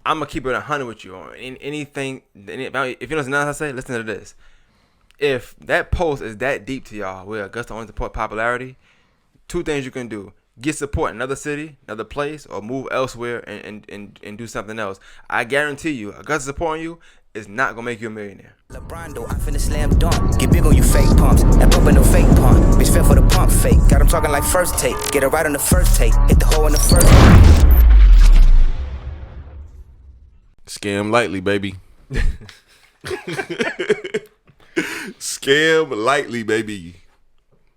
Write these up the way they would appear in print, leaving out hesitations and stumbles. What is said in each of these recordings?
I'm gonna keep it 100 with you on anything. If you don't know what I say, listen to this. If that post is that deep to y'all, where Augusta only support popularity, two things you can do: get support in another city, another place, or move elsewhere and do something else. I guarantee you, Augusta supporting you is not gonna make you a millionaire. LeBron, though, I finna slam dunk. Get big on you fake pumps. That pumpin' no fake pump. Bitch fell for the pump fake. Got him talking like first take. Get it right on the first take. Hit the hole in the first take. Scam lightly, baby. Scam lightly, baby.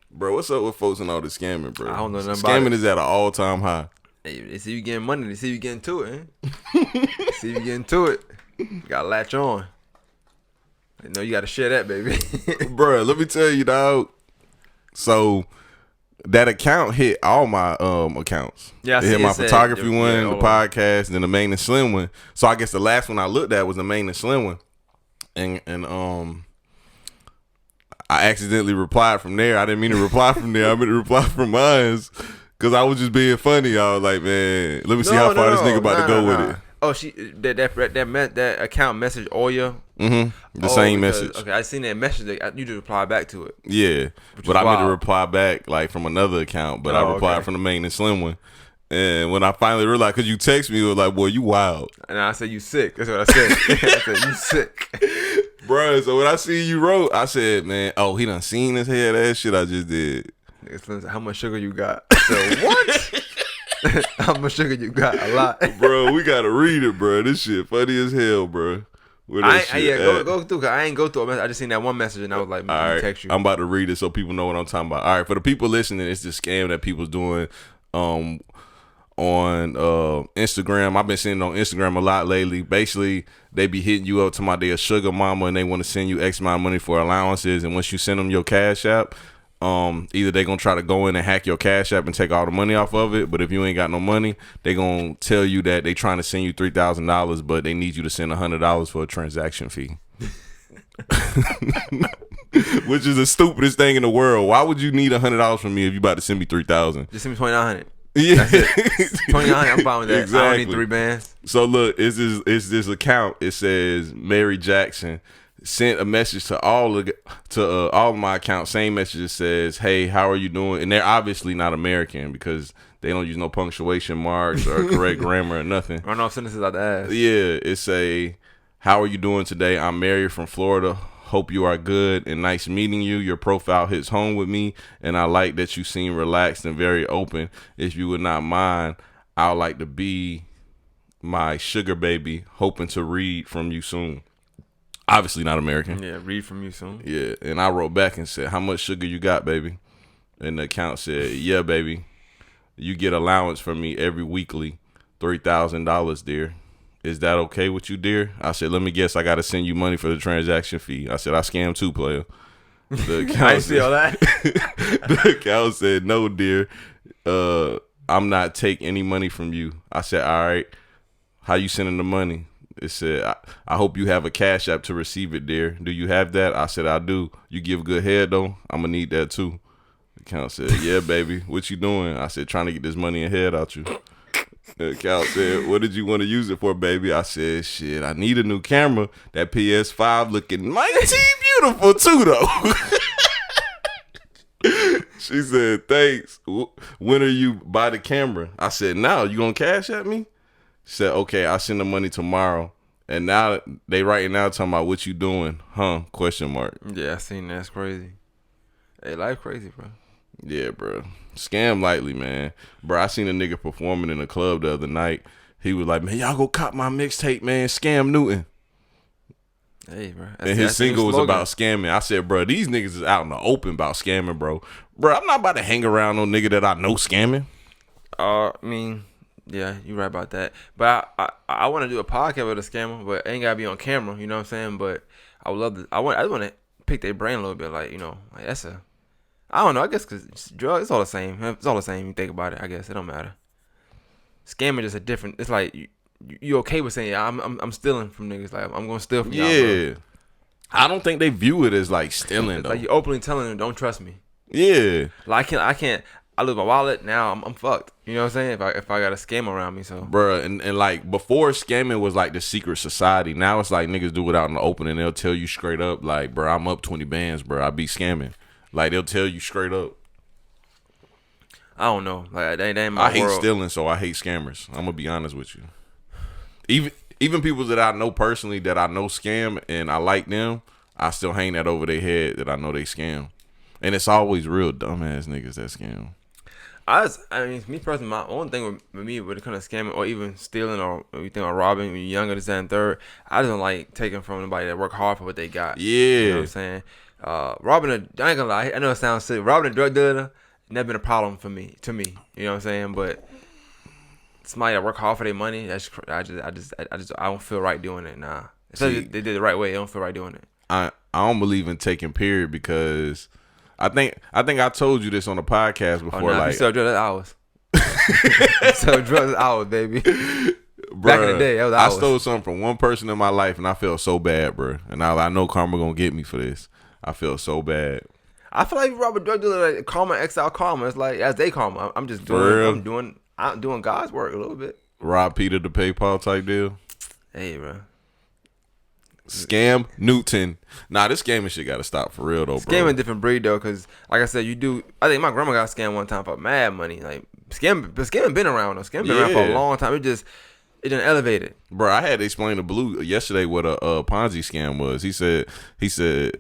Bro, what's up with folks and all the scamming, bro? I don't know nothing about Scamming it. is at an all-time high. Hey, they see you getting money. They see you getting to it. They see you getting to it. You gotta latch on. They know you gotta share that, baby. Bro, let me tell you, dog. So that account hit all my accounts. Yeah, I it see hit it my said- photography yeah, one, all the of them. podcast, and then the Maine and Slim one. So I guess the last one I looked at was the Maine and Slim one, and I accidentally replied from there. I didn't mean to reply from there. I meant to reply from mine because I was just being funny. I was like, man, let me see how far this nigga about to go with it. Oh, that account message Oya. The same message. Okay, I seen that message. You just reply back to it. Yeah, but I meant to reply back like from another account, but I replied from the Maine and Slim one. And when I finally realized, because you text me, it was like, boy, you wild. And I said, you sick. That's what I said. I said, you sick. Bro, so when I see you wrote, I said, man, oh, he done seen this head ass shit I just did. Nigga Slim said, how much sugar you got? I said, what? How much sugar you got? A lot. Bro, we got to read it, bro. This shit funny as hell, bro. Go through, cause I ain't go through it. I just seen that one message and I was like, all right, text you. I'm about to read it so people know what I'm talking about. All right, for the people listening, it's the scam that people's doing on Instagram. I've been seeing it on Instagram a lot lately. Basically, they be hitting you up to they a sugar mama and they want to send you X amount of money for allowances. And once you send them your Cash App, either they gonna try to go in and hack your Cash App and take all the money off of it. But if you ain't got no money, they gonna tell you that they trying to send you $3,000, but they need you to send $100 for a transaction fee. Which is the stupidest thing in the world. Why would you need $100 from me if you about to send me $3,000? Just send me $2,900. Yeah, that's it. $2,900. I'm fine with that. Exactly. I don't need 3 bands. So look, it's this account. It says Mary Jackson sent a message to all of my accounts. Same message that says, "Hey, how are you doing?" And they're obviously not American because they don't use no punctuation marks or correct grammar or nothing. Run off sentences out the ass. Yeah, it say, "How are you doing today? I'm Mary from Florida. Hope you are good and nice meeting you. Your profile hits home with me, and I like that you seem relaxed and very open. If you would not mind, I'd like to be my sugar baby. Hoping to read from you soon." Obviously not American. Yeah, read from you soon. Yeah, and I wrote back and said, "How much sugar you got, baby?" And the account said, "Yeah, baby. You get allowance from me every weekly, $3,000, dear. Is that okay with you, dear?" I said, "Let me guess, I got to send you money for the transaction fee." I said, "I scammed too, player." The account I see all that. The account said, "No, dear. I'm not take any money from you." I said, "All right. How you sending the money?" It said, I hope you have a Cash App to receive it, dear. Do you have that?" I said, "I do. You give good head, though? I'm going to need that, too." The account said, "Yeah, baby. What you doing?" I said, "Trying to get this money and head out you." The account said, "What did you want to use it for, baby?" I said, "Shit, I need a new camera. That PS5 looking mighty beautiful, too, though." She said, "Thanks. When are you buy the camera?" I said, "Now. You going to Cash App me?" She said, "Okay, I'll send the money tomorrow." And now they right now talking about what you doing, huh? Question mark. Yeah, I seen that. That's crazy. Hey, life crazy, bro. Yeah, bro. Scam lightly, man. Bro, I seen a nigga performing in a club the other night. He was like, "Man, y'all go cop my mixtape, man. Scam Newton." Hey, bro. And his single was about scamming. I said, bro, these niggas is out in the open about scamming, bro. Bro, I'm not about to hang around no nigga that I know scamming. I mean, yeah, you're right about that. But I want to do a podcast with a scammer, but it ain't gotta be on camera. You know what I'm saying? But I would love to. I just want to pick their brain a little bit. Like, you know, like that's a. I don't know. I guess because drugs, it's all the same. It's all the same. You think about it. I guess it don't matter. Scamming just a different. It's like you okay with saying, yeah, I'm stealing from niggas. Like I'm gonna steal from y'all. Yeah. Bro. I don't think they view it as like stealing though. Like you openly telling them, don't trust me. Yeah. Like I can't. I lose my wallet. Now I'm fucked. You know what I'm saying? If I got a scam around me, so Bruh, and like before scamming was like the secret society. Now it's like niggas do it out in the open and they'll tell you straight up, like, bro, I'm up 20 bands, bro. I be scamming. Like they'll tell you straight up. I don't know. Like that ain't my I hate world. stealing, so I hate scammers. I'm gonna be honest with you. Even people that I know personally that I know scam and I like them, I still hang that over their head that I know they scam. And it's always real dumbass niggas that scam. I mean, me personally, my own thing with me when it comes to scamming or even stealing or anything or robbing when you're younger, this, that, and third, I just don't like taking from anybody that work hard for what they got. Yeah. You know what I'm saying? Robbing I ain't gonna lie, I know it sounds silly. Robbing a drug dealer, never been a problem to me. You know what I'm saying? But somebody that work hard for their money, I don't feel right doing it. Nah. Especially if they did it the right way, I don't feel right doing it. I don't believe in taking period because I think I told you this on the podcast before. If like, you sell drugs, that's ours. You sell drugs, that's ours, baby. Back in the day, that was ours. I stole something from one person in my life, and I felt so bad, bro. And I know karma gonna get me for this. I feel so bad. I feel like you rob a drug dealer, like karma, exile karma. It's like that's they karma. I'm just doing God's work a little bit. Rob Peter the PayPal type deal. Hey, bro. Scam Newton. Nah, this scamming shit gotta stop for real though, bro. Scamming a different breed though, cause like I said, I think my grandma got scammed one time for mad money. Like scamming been around though. Scamming been around for a long time. It didn't elevate it. Bro, I had to explain to Blue yesterday what a Ponzi scam was. He said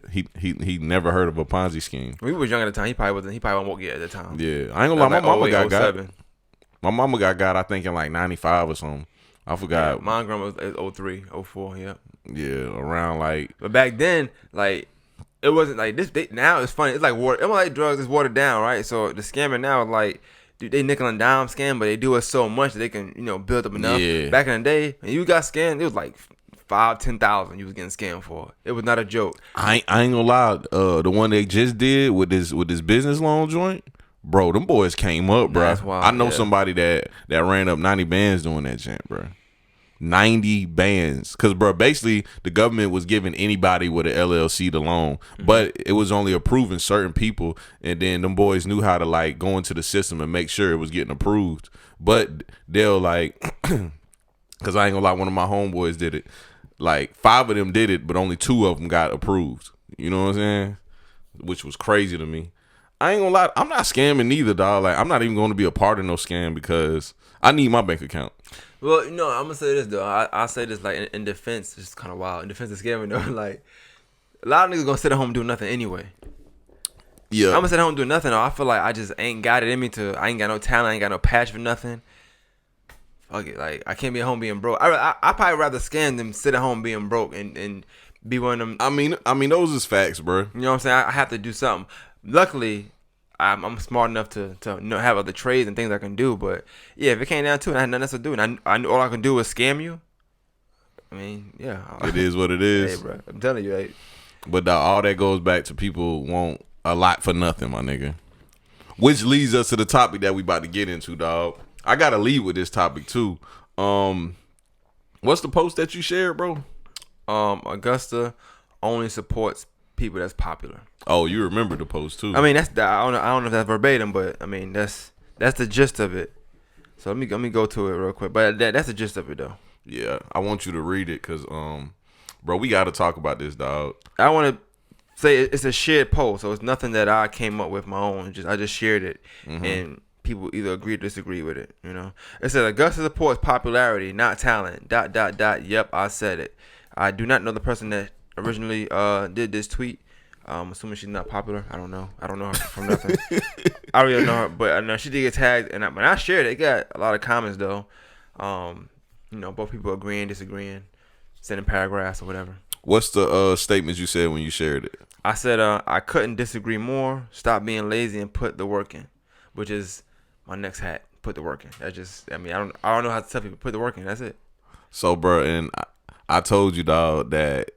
he never heard of a Ponzi scheme. When we was young at the time, he probably won't get at the time. Yeah, I ain't gonna lie. My mama got 07. My mama got I think in like 95 or something. I forgot. Yeah, my grandma was 03, 04, yeah. Yeah, around like. But back then, like it wasn't like this. Now it's funny. It's like water. It's like drugs. It's watered down, right? So the scamming now is like, dude, they nickel and dime scam, but they do it so much that they can build up enough. Yeah. Back in the day, when you got scammed, it was like 5,000-10,000 you was getting scammed for. It was not a joke. I ain't gonna lie. The one they just did with this business loan joint, bro. Them boys came up, bro. That's wild, I know yeah. somebody that ran up 90 bands doing that joint, bro. 90 bands, because bro, basically the government was giving anybody with an LLC the loan, but it was only approving certain people, and then them boys knew how to like go into the system and make sure it was getting approved. But they'll like, because I ain't gonna lie, one of my homeboys did it. Like 5 of them did it, but only 2 of them got approved. You know what I'm saying? Which was crazy to me. I ain't gonna lie, I'm not scamming neither, dog. Like I'm not even going to be a part of no scam because I need my bank account. Well, I'm gonna say this though. I say this like in defense. It's kind of wild. In defense of scamming though, like a lot of niggas gonna sit at home and do nothing anyway. Yeah, I'm gonna sit at home and do nothing. Though. I feel like I just ain't got it in me to. I ain't got no talent. I ain't got no passion for nothing. Fuck it. Like I can't be at home being broke. I probably rather scam than sit at home being broke and be one of them. I mean those is facts, bro. You know what I'm saying? I have to do something. Luckily, I'm smart enough to have other trades and things I can do. But yeah, if it came down to it, I had nothing else to do, and I knew all I could do was scam you. I mean, yeah, it is what it is. Hey, bro, I'm telling you, hey. But all that goes back to people want a lot for nothing, my nigga. Which leads us to the topic that we about to get into, dog. I gotta lead with this topic too. What's the post that you shared, bro? Augusta only supports people that's popular. Oh, you remember the post too? I mean, I don't know if that's verbatim, but I mean that's the gist of it. So let me go to it real quick. But that's the gist of it though. Yeah, I want you to read it because bro, we got to talk about this, dog. I want to say it's a shared post, so it's nothing that I came up with my own. I just shared it, and people either agree or disagree with it. It says Augusta supports popularity, not talent. ... Yep, I said it. I do not know the person that originally did this tweet. I'm assuming she's not popular. I don't know her from nothing. I really don't know her, but I know she did get tagged. And when I shared it, it got a lot of comments though. Both people agreeing, disagreeing, sending paragraphs or whatever. What's the statements you said when you shared it? I said I couldn't disagree more. Stop being lazy and put the work in, which is my next hat. Put the work in. I don't know how to tell people put the work in. That's it. So, bro, and I told you, dog, that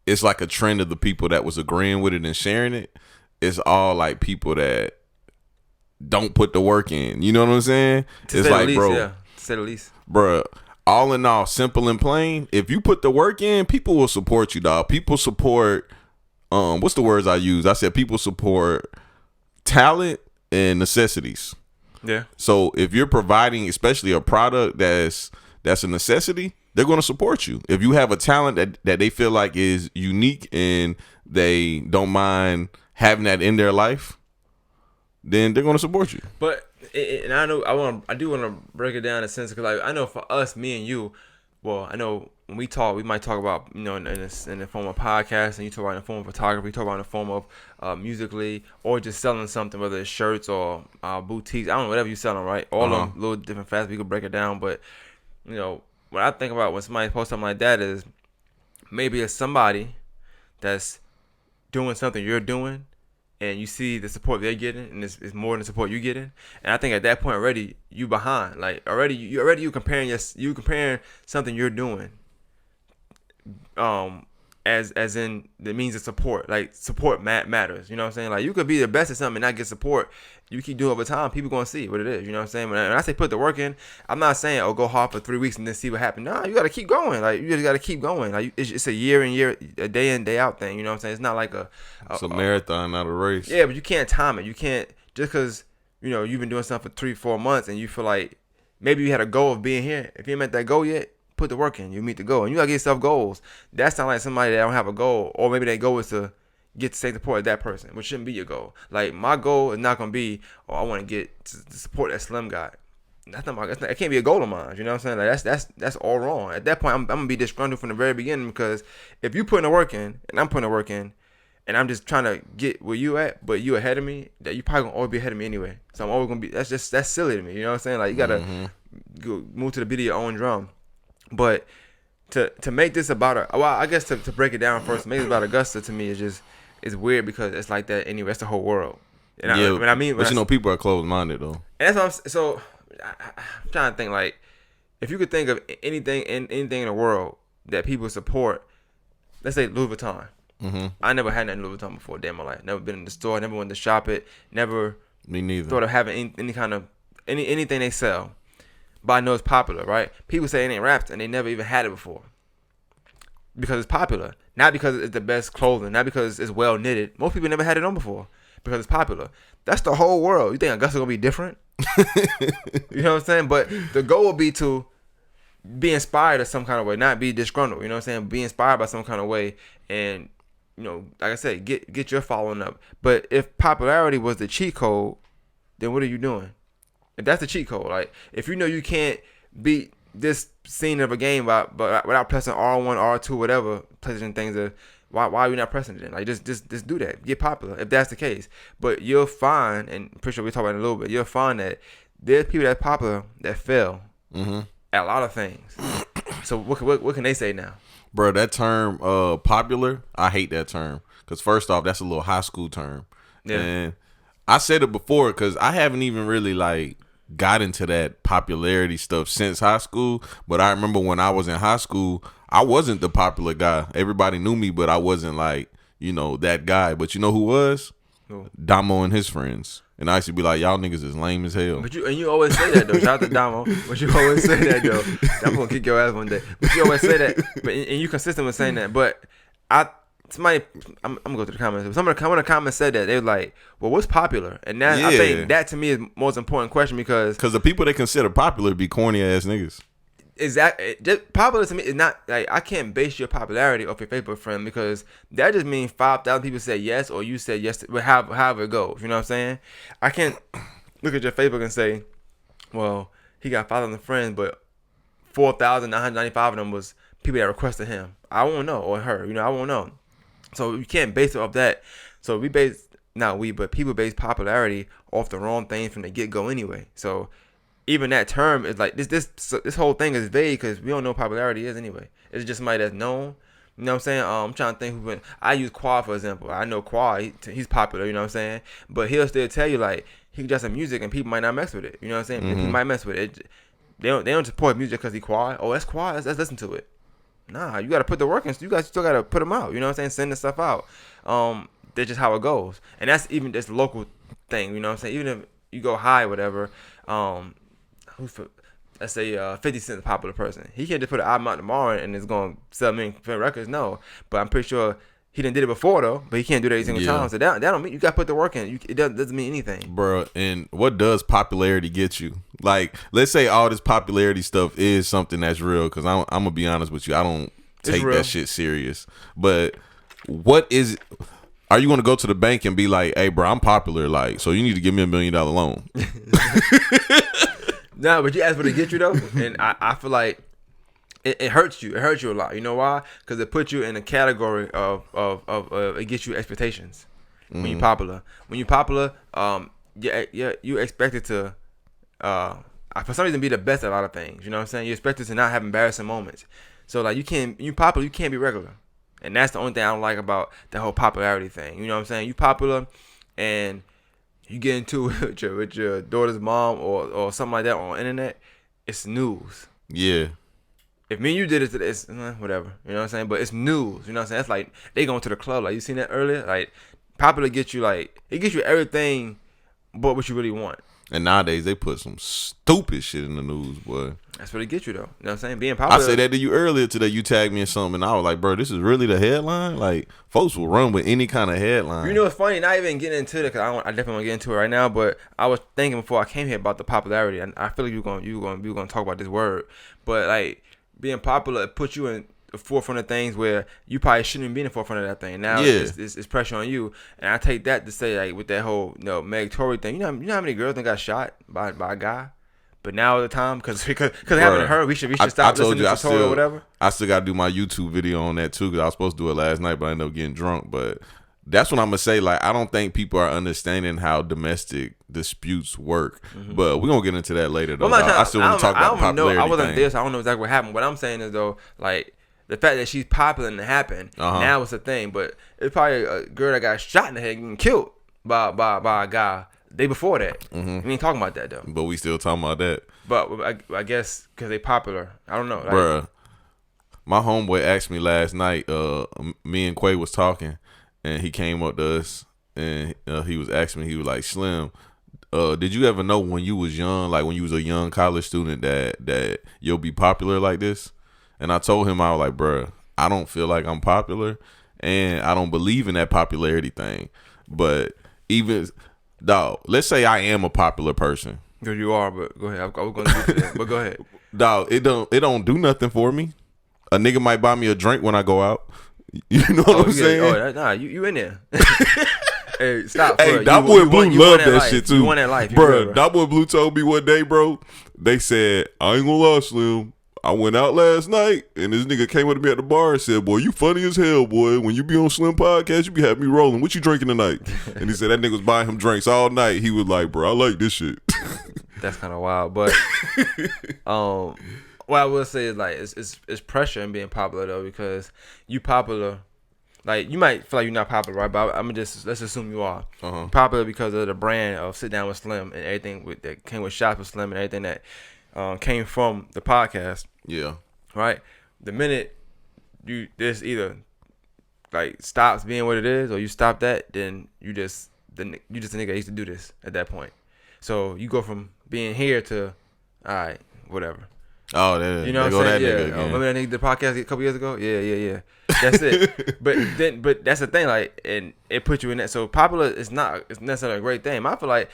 it's like a trend of the people that was agreeing with it and sharing it. It's all like people that don't put the work in. You know what I'm saying? It's like, least, bro, yeah. To say the least, bro. All in all, simple and plain. If you put the work in, people will support you, dog. People support. What's the words I use? I said people support talent and necessities. Yeah. So if you're providing, especially a product that's a necessity, they're going to support you. If you have a talent that they feel like is unique and they don't mind having that in their life, then they're going to support you. But and I do want to break it down in a sense because like I know for us, me and you, well, I know when we talk, we might talk about in the form of podcast, and you talk about in the form of photography, you talk about in the form of musically, or just selling something, whether it's shirts or boutiques, I don't know, whatever you're selling, right? All them little different facets, we could break it down. But what I think about when somebody posts something like that is maybe it's somebody that's doing something you're doing, and you see the support they're getting, and it's more than the support you're getting. And I think at that point already you behind. Like you comparing something you're doing, as in the means of support. Like support matters. You know what I'm saying? Like you could be the best at something and not get support. You keep doing it over time, people gonna see what it is. You know what I'm saying? When I say put the work in, I'm not saying go hard for 3 weeks and then see what happens. Nah, you gotta keep going. Like you just gotta keep going. Like it's a year and year, a day in day out thing. You know what I'm saying? It's not like it's a marathon, not a race. Yeah, but you can't time it. You can't just because you've been doing something for 3-4 months and you feel like maybe you had a goal of being here. If you ain't met that goal yet, put the work in. You meet the goal, and you gotta get yourself goals. That's not like somebody that don't have a goal, or maybe their goal is to get the same support as that person, which shouldn't be your goal. Like my goal is not gonna be, I want to get to support that slim guy. It can't be a goal of mine. You know what I'm saying? Like that's all wrong. At that point, I'm gonna be disgruntled from the very beginning because if you putting the work in and I'm putting the work in, and I'm just trying to get where you at, but you ahead of me, that you probably gonna always be ahead of me anyway. So I'm always gonna be. That's silly to me. You know what I'm saying? Like you gotta go move to the beat of your own drum. But to make this about I guess to break it down first, make it about Augusta to me is weird because it's like that anyway. It's the whole world. And people are closed minded though. And that's what I'm trying to think, like, if you could think of anything in the world that people support, let's say Louis Vuitton. Mm-hmm. I never had nothing Louis Vuitton before a day in my life. Never been in the store. Never went to shop it. Never. Me neither. Thought of having any kind of anything they sell. But I know it's popular, right? People say it ain't wrapped, and they never even had it before. Because it's popular. Not because it's the best clothing. Not because it's well knitted. Most people never had it on before. Because it's popular. That's the whole world. You think Augusta's going to be different? You know what I'm saying? But the goal will be to be inspired in some kind of way. Not be disgruntled. You know what I'm saying? Be inspired by some kind of way. And, like I said, get your following up. But if popularity was the cheat code, then what are you doing? If that's the cheat code, like if you know you can't beat this scene of a game without pressing R1, R2, whatever, pressing things, why are you not pressing it then? Like just do that. Get popular if that's the case. But you'll find, and I'm pretty sure we'll talk about it in a little bit, you'll find that there's people that's popular that fail at a lot of things. So what can they say now? Bro, that term popular, I hate that term. Because first off, that's a little high school term. Yeah. And I said it before because I haven't even really like got into that popularity stuff since high school. But I remember when I was in high school, I wasn't the popular guy. Everybody knew me, but I wasn't like, that guy. But you know who was? Who? Damo and his friends. And I used to be like, y'all niggas is lame as hell. But you always say that though. Shout out to Damo. But you always say that though. I'm gonna kick your ass one day. But you always say that. And you consistent with saying that. But I'm gonna go to the comments. Some of the comments said that they were like, "Well, what's popular?" And that I think that to me is the most important question because the people they consider popular be corny ass niggas. Exactly. Just popular to me is not like I can't base your popularity off your Facebook friend because that just means 5,000 people said yes or you said yes. However it goes, you know what I'm saying? I can't look at your Facebook and say, "Well, he got 5,000 friends, but 4,995 of them was people that requested him." I won't know, or her. I won't know. So you can't base it off that. So people base popularity off the wrong thing from the get-go anyway. So even that term is like this whole thing is vague because we don't know what popularity is anyway. It's just somebody that's known. You know what I'm saying? I'm trying to think I use Quad for example. I know Quad, he's popular, you know what I'm saying? But he'll still tell you like he does some music and people might not mess with it. You know what I'm saying? Mm-hmm. He might mess with it. They don't support music because he Quad. Oh, that's Quad. Let's listen to it. Nah, you got to put the work in. You guys still got to put them out. You know what I'm saying? Send the stuff out. That's just how it goes. And that's even this local thing. You know what I'm saying? Even if you go high, whatever. Let's say 50 Cent's a popular person. He can't just put an album out tomorrow and it's going to sell million records. No. But I'm pretty sure He didn't did it before though, but he can't do that every single Yeah. time. So that don't mean you got to put the work in. It doesn't mean anything. Bro, and what does popularity get you? Like, let's say all this popularity stuff is something that's real, because I'm gonna be honest with you, I don't take that shit serious. But what is? Are you gonna go to the bank and be like, "Hey, bro, I'm popular, like, so you need to give me $1 million loan"? No, but you asked for to get you though, and I feel like it hurts you. It hurts you a lot. You know why? Because it puts you in a category of it gets you expectations when you're popular. When you're popular, you expected to for some reason be the best at a lot of things. You know what I'm saying? You expected to not have embarrassing moments. So like you popular, you can't be regular, and that's the only thing I don't like about the whole popularity thing. You know what I'm saying? You popular, and you get into it with your daughter's mom or something like that on the internet, it's news. Yeah. If me and you did it, it's whatever. You know what I'm saying? But it's news. You know what I'm saying? It's like they going to the club. Like, you seen that earlier? Like, popular gets you, like, it gets you everything but what you really want. And nowadays they put some stupid shit in the news, boy. That's what it gets you, though. You know what I'm saying? Being popular. I said that to you earlier today. You tagged me in something, and I was like, bro, this is really the headline? Like, folks will run with any kind of headline. You know what's funny? Not even getting into it, because I definitely want to get into it right now, but I was thinking before I came here about the popularity, and I feel like you were going to talk about this word. But, like, being popular, it puts you in the forefront of things where you probably shouldn't be in the forefront of that thing. Now it's pressure on you, and I take that to say, like, with that whole Meg Tory thing. You know how many girls that got shot by a guy, but now at the time because it happened to her, we should stop listening to Tory or whatever. I still got to do my YouTube video on that too, because I was supposed to do it last night, but I ended up getting drunk. But that's what I'm gonna say. Like, I don't think people are understanding how domestic disputes work. But we're gonna get into that later, though. I still want to talk about the popularity I wasn't thing. there, so I don't know exactly what happened. What I'm saying is, though, like, the fact that she's popular and it happened, now it's a thing. But it's probably a girl that got shot in the head and killed by a guy the day before that. We ain't talking about that, though. But we still talking about that. But I guess because they popular. I don't know. Like, Bruh, my homeboy asked me last night, me and Quay was talking, and he came up to us, and he was asking me, he was like, Slim, did you ever know when you was young, like when you was a young college student, that you'll be popular like this? And I told him, I was like, bruh, I don't feel like I'm popular, and I don't believe in that popularity thing. But even, dog, let's say I am a popular person. Because you are, but go ahead. I was going to get to that, but go ahead. Dog, it don't do nothing for me. A nigga might buy me a drink when I go out. You know what I'm saying? You in there. Hey, stop. Hey, that boy Blue love that shit too. You want that life, bro. That boy Blue told me one day, bro. They said, I ain't gonna lie, Slim. I went out last night, and this nigga came up to me at the bar and said, boy, you funny as hell, boy. When you be on Slim Podcast, you be having me rolling. What you drinking tonight? And he said that nigga was buying him drinks all night. He was like, bro, I like this shit. That's kind of wild. But what I will say is, like, it's pressure in being popular, though, because you popular. Like, you might feel like you're not popular, right? But let's assume you are popular because of the brand of Sit Down with Slim and everything that came with Shots with Slim and everything that came from the podcast. Yeah. Right? The minute this either like stops being what it is or you stop that, then you just a nigga that used to do this at that point. So you go from being here to, all right, whatever. Oh, you know what I'm saying? Yeah. Remember that nigga did the podcast a couple years ago? Yeah. That's it. but that's the thing, like, and it put you in that. So popular is not necessarily a great thing. I feel like,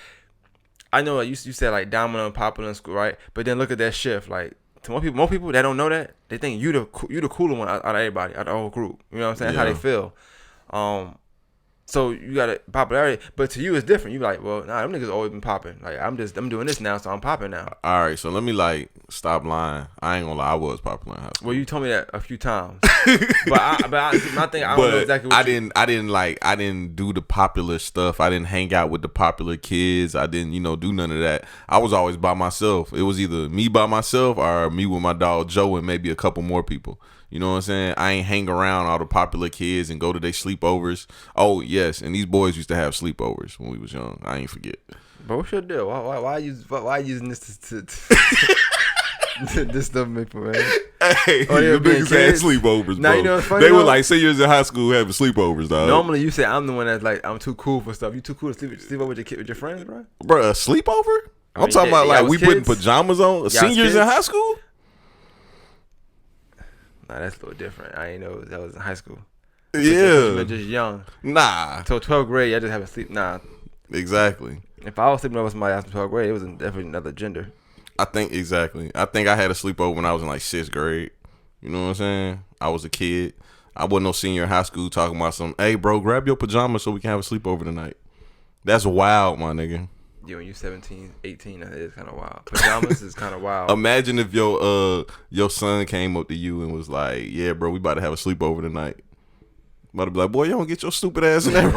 I know, like, you said, like, dominant and popular in school, right? But then look at that shift. Like, to more people that don't know that, they think you the cooler one out of everybody, out of the whole group. You know what I'm saying? That's how they feel. So you got a popularity, but to you it's different. You like, well, nah, them niggas always been popping. Like, I'm doing this now, so I'm popping now. All right, so let me, like, stop lying. I ain't gonna lie, I was popular in high school. Well, you told me that a few times, but my thing, I don't know exactly what I didn't do the popular stuff. I didn't hang out with the popular kids. I didn't, do none of that. I was always by myself. It was either me by myself or me with my dog Joe and maybe a couple more people. You know what I'm saying? I ain't hang around all the popular kids and go to their sleepovers. Oh, yes. And these boys used to have sleepovers when we was young. I ain't forget. But what's your deal? Why using this to this stuff, man? Hey, the niggas had sleepovers, bro. Now, you know what's funny, they were like seniors in high school having sleepovers, dog. Normally, you say I'm the one that's like, I'm too cool for stuff. You too cool to sleep over with your friends, bro? Bro, a sleepover? I'm talking about, like, we putting pajamas on? Seniors in high school? Nah, that's a little different. I ain't know that was in high school. Yeah. You're just young. Nah. Till 12th grade, I just have a sleep. Nah. Exactly. If I was sleeping over somebody else in 12th grade, it was definitely another gender. I think I had a sleepover when I was in like 6th grade. You know what I'm saying? I was a kid. I wasn't no senior in high school talking about some, hey, bro, grab your pajamas so we can have a sleepover tonight. That's wild, my nigga. Yeah, when you're 17, 18, that is kind of wild. Pajamas is kind of wild. Imagine if your son came up to you and was like, yeah, bro, we about to have a sleepover tonight. About to be like, boy, you don't get your stupid ass in that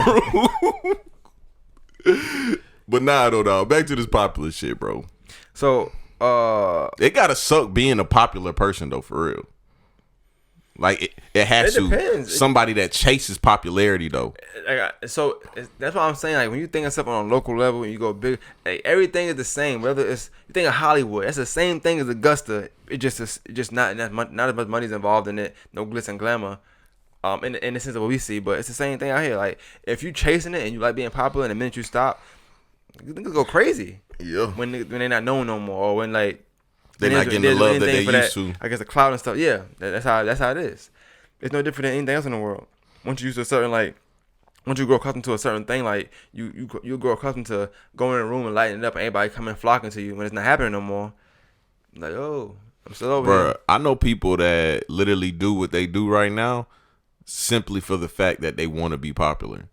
room. But nah, though, dog. Back to this popular shit, bro. So, it gotta suck being a popular person, though, for real. Like, it has to. Depends. Somebody that chases popularity, though. So that's what I'm saying. Like when you think of something on a local level and you go big, like, everything is the same. Whether it's you think of Hollywood, it's the same thing as Augusta. It just not as much money's involved in it. No glitz and glamour. In the sense of what we see, but it's the same thing out here. Like if you chasing it and you like being popular, and the minute you stop, niggas go crazy. Yeah. When they're not known no more, or when like They're not getting the love that they used to. I guess the cloud and stuff. Yeah, that's how it is. It's no different than anything else in the world. Once you use a certain once you grow accustomed to a certain thing, like you grow accustomed to going in a room and lighting it up, and everybody coming flocking to you when it's not happening no more. Like, oh, I'm still over here. I know people that literally do what they do right now simply for the fact that they want to be popular.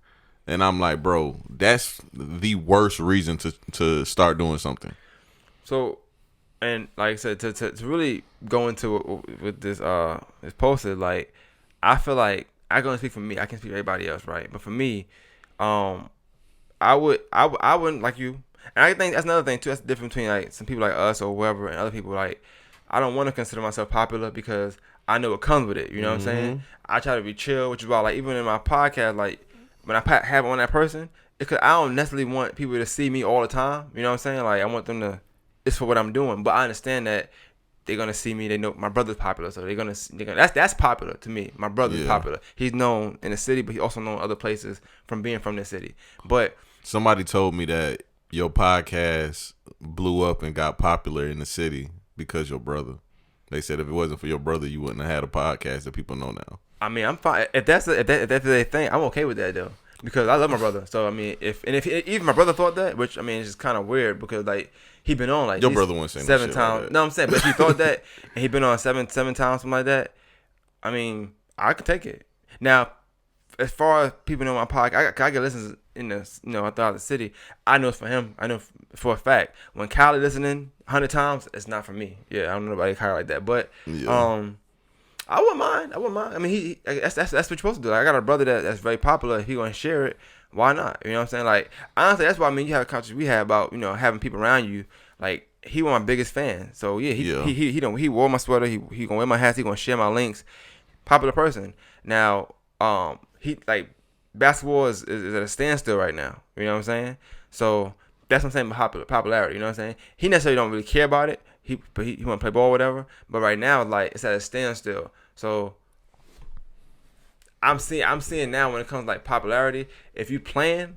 And I'm like, bro, that's the worst reason to start doing something. So, and like I said, to really go into it with this this posted, like I feel like I can only speak for me. I can speak for everybody else, right? But for me, I wouldn't like you. And I think that's another thing too. That's the difference between like some people like us or whoever and other people. Like I don't want to consider myself popular because I know it comes with it. You know what I'm saying? I try to be chill, which is why like even in my podcast, like when I have on that person, because I don't necessarily want people to see me all the time. You know what I'm saying? Like I want them to. It's for what I'm doing, but I understand that they're gonna see me. They know my brother's popular, so they're gonna that's popular to me. My brother's popular. He's known in the city, but he also known other places from being from the city. But somebody told me that your podcast blew up and got popular in the city because your brother. They said if it wasn't for your brother, you wouldn't have had a podcast that people know now. I mean, I'm fine if that's their thing. I'm okay with that though. Because I love my brother, so I mean, if even my brother thought that, which I mean, it's just kind of weird because like he been on like your brother wouldn't say 7 no times. like no, I'm saying, but if he thought that and he been on seven times, something like that. I mean, I could take it. Now, as far as people know my podcast, I get listens in the throughout the city. I know it's for him. I know for a fact when Kylie listening 100 times, it's not for me. Yeah, I don't know nobody Kylie like that, but I wouldn't mind. I mean, that's what you're supposed to do. Like, I got a brother that's very popular. If he gonna share it, why not? You know what I'm saying? Like, honestly, that's why I mean you have a conversation we had about having people around you. Like, he was my biggest fan. So yeah, he wore my sweater. He gonna wear my hats. He gonna share my links. Popular person. Now, he like basketball is at a standstill right now. You know what I'm saying? So that's what I'm saying about popularity. You know what I'm saying? He necessarily don't really care about it. He want to play ball or whatever. But right now, like it's at a standstill. So I'm seeing now when it comes to like popularity, if you playing,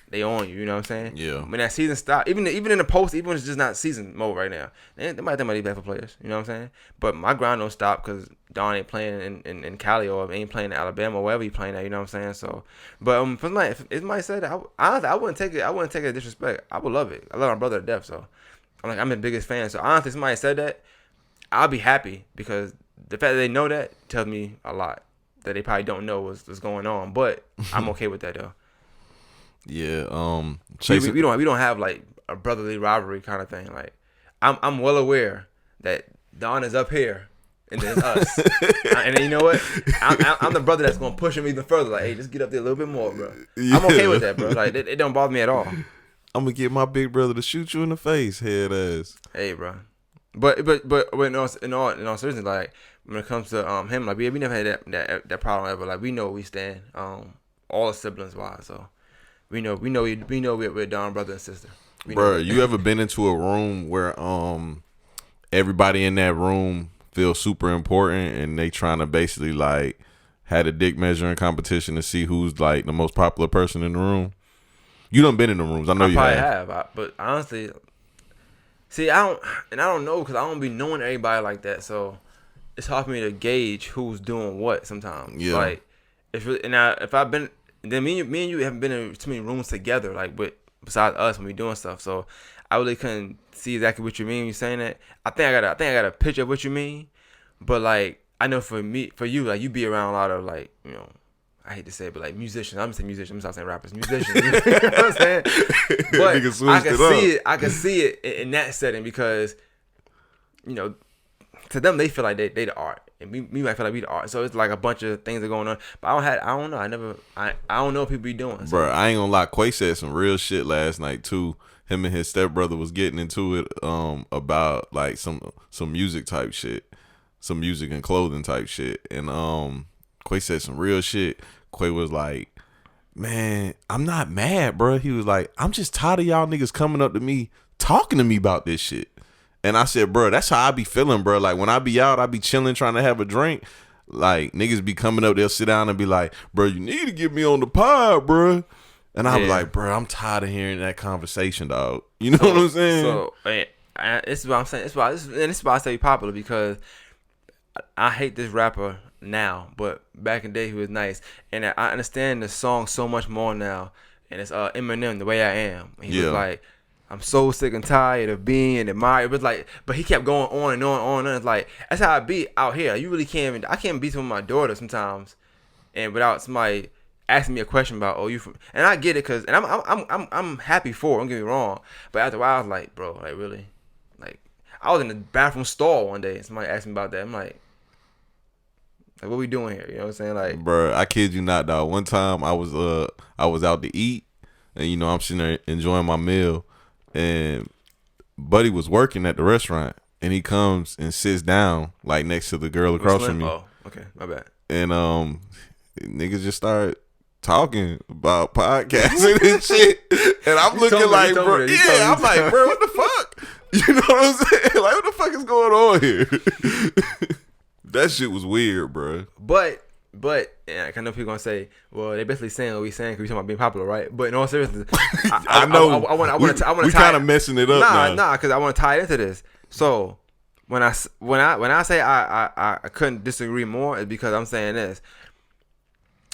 they on you. You know what I'm saying? Yeah. When that season stop, even in the post, even when it's just not season mode right now, they might be bad for players. You know what I'm saying? But my grind don't stop because Don ain't playing in Cali or ain't playing in Alabama or wherever he playing at. You know what I'm saying? So, but if somebody said that, honestly, I wouldn't take it. I wouldn't take it as disrespect. I would love it. I love my brother to death. So, I'm the biggest fan. So honestly, if somebody said that, I'll be happy because the fact that they know that tells me a lot that they probably don't know what's going on. But I'm okay with that though. Yeah. We don't have like a brotherly rivalry kind of thing. Like I'm well aware that Don is up here and then it's us. And then you know what? I'm the brother that's gonna push him even further. Like, hey, just get up there a little bit more, bro. Yeah. I'm okay with that, bro. Like it don't bother me at all. I'm gonna get my big brother to shoot you in the face, head ass. Hey, bro. But in all seriousness, like when it comes to him, like we never had that problem ever. Like we know where we stand, all the siblings wise. So we know we're Don brother and sister. Bro, you ever been into a room where everybody in that room feels super important and they trying to basically like had a dick measuring competition to see who's like the most popular person in the room? You done been in the rooms. I know you have. But honestly, see, I don't know because I don't be knowing everybody like that. So it's hard for me to gauge who's doing what sometimes. Yeah. Like It's really, and now if I've been, then me and you haven't been in too many rooms together, like with besides us when we doing stuff. So I really couldn't see exactly what you mean when you saying that. I think I got a picture of what you mean, but like I know for you, like you be around a lot of like I hate to say it, but like musicians. I'm gonna say musicians. I'm gonna stop saying rappers. Musicians. You know what I'm saying? But I can see it in that setting because to them they feel like they the art, and we might feel like we the art. So it's like a bunch of things are going on. But I don't know. I don't know what people be doing. So. Bro, I ain't gonna lie. Quay said some real shit last night too. Him and his stepbrother was getting into it about like some music type shit, some music and clothing type shit, and Quay said some real shit. Quay was like, man, I'm not mad, bro. He was like, I'm just tired of y'all niggas coming up to me talking to me about this shit. And I said, bro, that's how I be feeling, bro. Like when I be out, I be chilling, trying to have a drink. Like niggas be coming up, they'll sit down and be like, bro, you need to get me on the pod, bro. And I was like, bro, I'm tired of hearing that conversation, dog. You know what I'm saying? So, it's what I'm saying. It's why I say popular, because I hate this rapper now, but back in the day he was nice, and I understand the song so much more now. And it's Eminem, The Way I Am. He was like, I'm so sick and tired of being admired. It was like, but he kept going on and on and on. It's like that's how I be out here. You really can't even. I can't be with my daughter sometimes, and without somebody asking me a question about, oh, you from? And I get it, cause and I'm happy for it. Don't get me wrong. But after a while, I was like, bro, like really, like I was in the bathroom stall one day, and somebody asked me about that. I'm like, what we doing here? You know what I'm saying? Like, bro, I kid you not, dog. One time I was out to eat, and I'm sitting there enjoying my meal, and Buddy was working at the restaurant, and he comes and sits down like next to the girl across from me. Oh, okay, my bad. And niggas just started talking about podcasting and shit, and I'm looking like, bro, I'm like, bro, what the fuck? You know what I'm saying? Like, what the fuck is going on here? That shit was weird, bro. But I know people gonna say, well, they basically saying what we saying because we talking about being popular, right? But in all seriousness, I know I want to. We kind of messing it up. Nah, because I want to tie it into this. So when I say I couldn't disagree more, is because I'm saying this.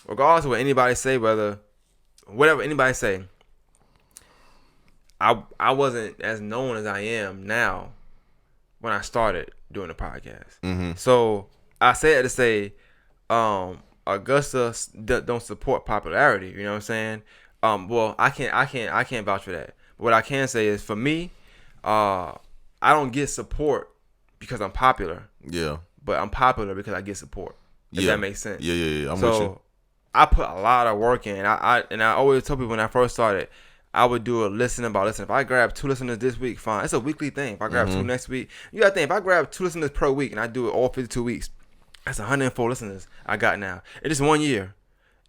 Regardless of what anybody say, whatever anybody say, I wasn't as known as I am now when I started doing the podcast. Mm-hmm. So I say it to say, Augusta don't support popularity. You know what I'm saying? Well, I can't vouch for that. But what I can say is, for me, I don't get support because I'm popular. Yeah. But I'm popular because I get support. If that makes sense. Yeah. I'm with you. I put a lot of work in. I always tell people when I first started, I would do a listen. If I grab 2 listeners this week, fine. It's a weekly thing. If I grab 2 next week, you got to think, if I grab 2 listeners per week and I do it all 52 weeks, that's 104 listeners I got now. It's just 1 year.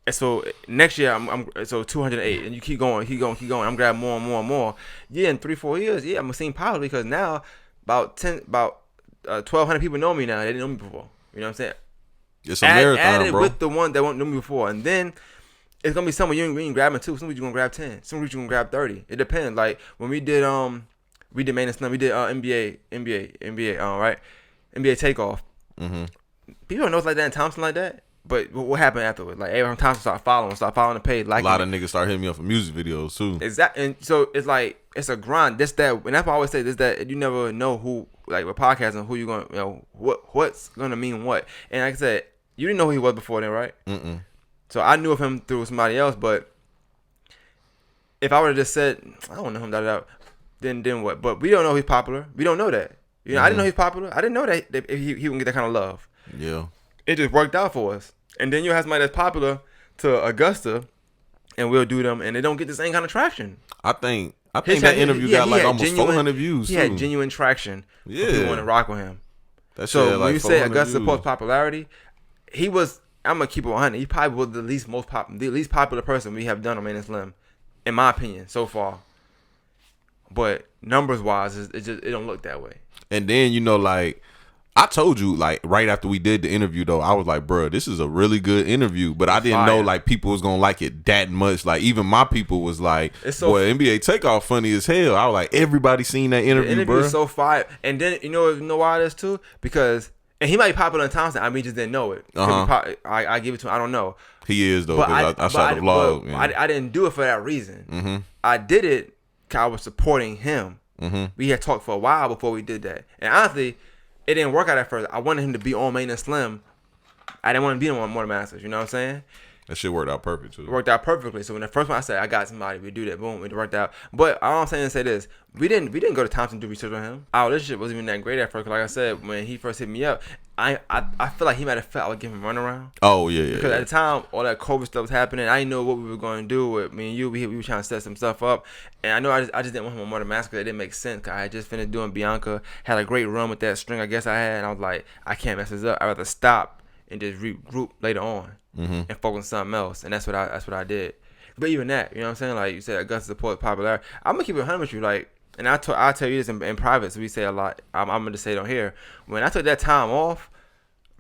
And so next year, I'm 208. And you keep going. I'm grabbing more and more and more. Yeah, in 3-4 years, I'm going to seem popular because now about 1,200 people know me now. They didn't know me before. You know what I'm saying? It's a marathon, added bro. with the one that won't know me before. And then it's going to be someone you ain't grabbing 2. Some weeks you're going to grab 10. Some weeks you're going to grab 30. It depends. Like when we did Maine and Slim, we did NBA, right? NBA Takeoff. Mm-hmm. People don't know it's like that in Thompson like that. But what happened afterwards? Like Abraham Thompson started following the page. Like a lot of niggas start hitting me up for music videos too. Exactly. And so it's like it's a grind. And that's why I always say this, that you never know who, like with podcasting, who you gonna what's gonna mean what. And like I said, you didn't know who he was before then, right? Mm-mm. So I knew of him through somebody else. But if I would have just said I don't know him, then what? But we don't know he's popular. We don't know that. I didn't know he's popular. I didn't know that he would get that kind of love. Yeah. It just worked out for us. And then you have somebody that's popular to Augusta, and we'll do them, and they don't get the same kind of traction. I think that interview got like almost 400 views. He had genuine traction. Yeah, people want to rock with him. So when you say Augusta supports popularity, he was. I'm gonna keep it 100. He probably was the least popular person we have done on Maine and Slim, in my opinion, so far. But numbers wise, it don't look that way. And then like. I told you, like, right after we did the interview, though, I was like, bro, this is a really good interview. But I didn't know, like, people was going to like it that much. Like, even my people was like, boy, NBA Takeoff funny as hell. I was like, everybody seen that interview, bro. The interview is so fire. And then, you know why it is, too? Because And he might be popular in Thompson. I mean, just didn't know it. I give it to him. I don't know. He is though. Because I saw the vlog. I didn't do it for that reason. Mm-hmm. I did it because I was supporting him. Mm-hmm. We had talked for a while before we did that. And honestly, it didn't work out at first. I wanted him to be on Maine and Slim. I didn't want to be on More Masters. You know what I'm saying? That shit worked out perfect too. It worked out perfectly. So when the first one I said I got somebody, we do that. Boom, it worked out. But all I'm saying is say this: we didn't go to Thompson to do research on him. Our relationship wasn't even that great at first. Cause like I said, when he first hit me up, I feel like he might have felt I would give him a runaround. Oh yeah. Because at the time all that COVID stuff was happening. I didn't know what we were going to do with me and you. We were trying to set some stuff up, and I know I just didn't want him on More Than Mask because it didn't make sense. Cause I had just finished doing Bianca, had a great run with that string I guess I had, and I was like, I can't mess this up. I'd rather stop and just regroup later on. Mm-hmm. And focus on something else, and that's what I did. But even that, you know what I'm saying? Like you said, Augusta supports popularity. I'm gonna keep it 100 with you, like, and I'll tell you this in private, so we say a lot. I'm gonna just say it on here. When I took that time off,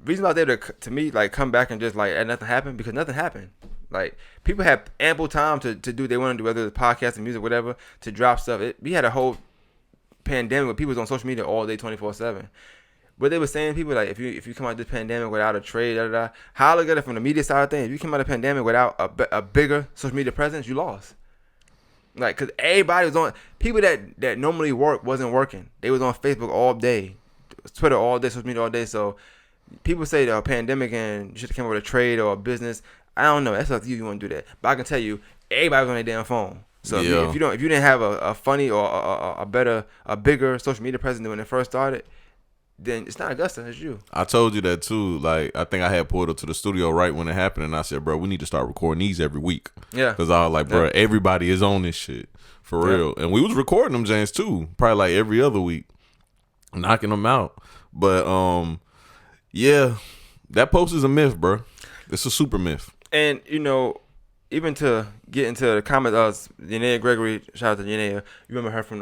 reason I was able to me like come back and just like and nothing happened because nothing happened. Like people have ample time to do what they want to do, whether it's podcast and music, whatever, to drop stuff. We had a whole pandemic where people was on social media all day, 24/7. But they were saying people like if you come out of this pandemic without a trade, how I look at it from the media side of things, if you come out of the pandemic without a bigger social media presence, you lost. Like, cause everybody was on, people that normally work wasn't working. They was on Facebook all day, Twitter all day, social media all day. So people say the pandemic and you should have come up with a trade or a business. I don't know. That's up to you. You want to do that, but I can tell you, everybody was on their damn phone. So if you didn't have a funny or a bigger social media presence when it first started, then it's not Augusta, it's you. I told you that too. Like, I think I had pulled up to the studio right when it happened, and I said, bro, we need to start recording these every week. Yeah. Because I was like, bro, everybody is on this shit. For real. And we was recording them, James, too. Probably like every other week. Knocking them out. But, yeah, that post is a myth, bro. It's a super myth. And, you know, even to get into the comments, Yanea Gregory, shout out to Yanea. You remember her from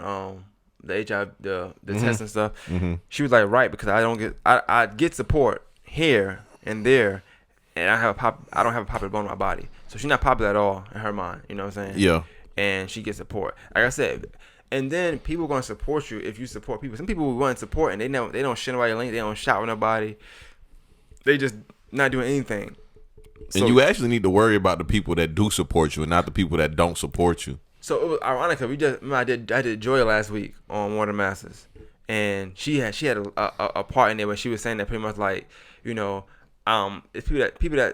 the HIV, the test and stuff. Mm-hmm. She was like, right, because I get support here and there, and I don't have a popular bone in my body. So she's not popular at all in her mind. You know what I'm saying? Yeah. And she gets support. Like I said, and then people are gonna support you if you support people. Some people will want support and they don't shit nobody link, they don't shout with nobody. They just not doing anything. And you actually need to worry about the people that do support you and not the people that don't support you. So it was ironic because I did Joy last week on More Than Masters, and she had a part in there where she was saying that pretty much like, you know, it's people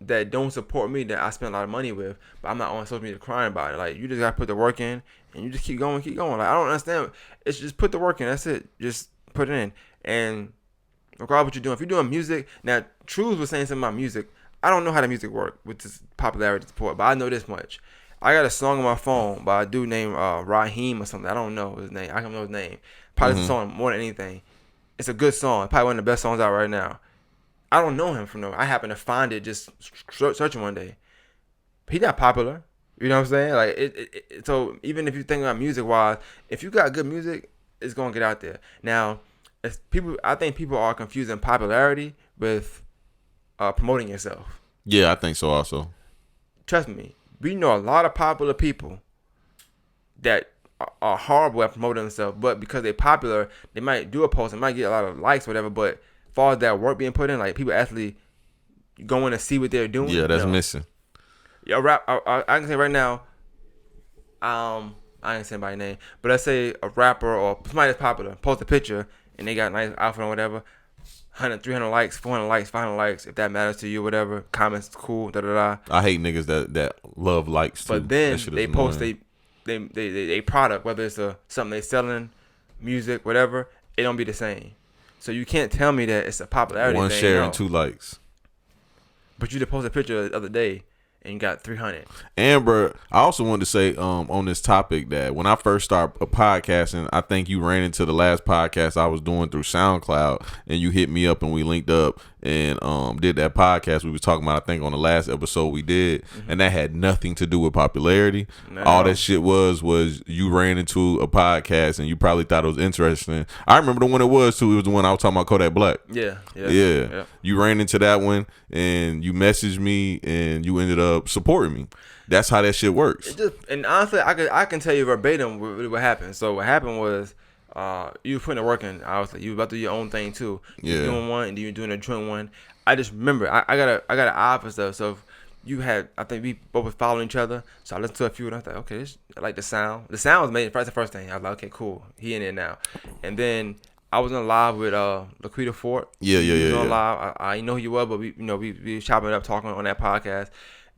that don't support me that I spend a lot of money with, but I'm not on social media crying about it. Like, you just gotta put the work in and you just keep going. Like, I don't understand. It's just put the work in. That's it. Just put it in. And regardless what you're doing, if you're doing music, now Trues was saying something about music. I don't know how the music work with this popularity support, but I know this much. I got a song on my phone by a dude named Raheem or something. I don't know his name. I don't know his name. Probably the song more than anything. It's a good song. Probably one of the best songs out right now. I don't know him from nowhere. I happened to find it just searching one day. He's not popular. You know what I'm saying? Like so even if you think about music wise, if you got good music, it's gonna get out there. Now, I think people are confusing popularity with promoting yourself. Yeah, I think so also. Trust me. We know a lot of popular people that are horrible at promoting themselves, but because they're popular, they might do a post, they might get a lot of likes, whatever. But as far as that work being put in, like people actually going to see what they're doing. Yeah, that's missing. Yeah, I can say right now, I ain't saying by name, but let's say a rapper or somebody that's popular post a picture and they got a nice outfit or whatever. 100, 300 likes, 400 likes, 500 likes, if that matters to you, whatever. Comments, cool, da-da-da. I hate niggas that love likes, too. But then they post they product, whether it's something they selling, music, whatever, it don't be the same. So you can't tell me that it's a popularity One thing. share and 2 likes. But you just posted a picture the other day and you got 300. And bro, I also wanted to say on this topic that when I first started podcasting, I think you ran into the last podcast I was doing through SoundCloud, and you hit me up and we linked up and did that podcast we was talking about, I think on the last episode we did, and that had nothing to do with popularity. No. All that shit was you ran into a podcast and you probably thought it was interesting. I remember the one it was too. It was the one I was talking about Kodak Black. Yeah. You ran into that one and you messaged me and you ended up supporting me. That's how that shit works. And honestly, I can tell you verbatim what happened. So what happened was You were putting the work in. Obviously, you were about to do your own thing too. You Yeah. were doing one, and then you were doing a joint one. I just remember I got an eye for stuff. So if you had, I think we both was following each other. So I listened to a few, and I thought, okay, I like the sound. The sound was made. That's the first thing. I was like, okay, cool. He in there now. And then I was on live with Laquita Fort. Yeah. He was on live. I know who you were, but we was chopping it up, talking on that podcast.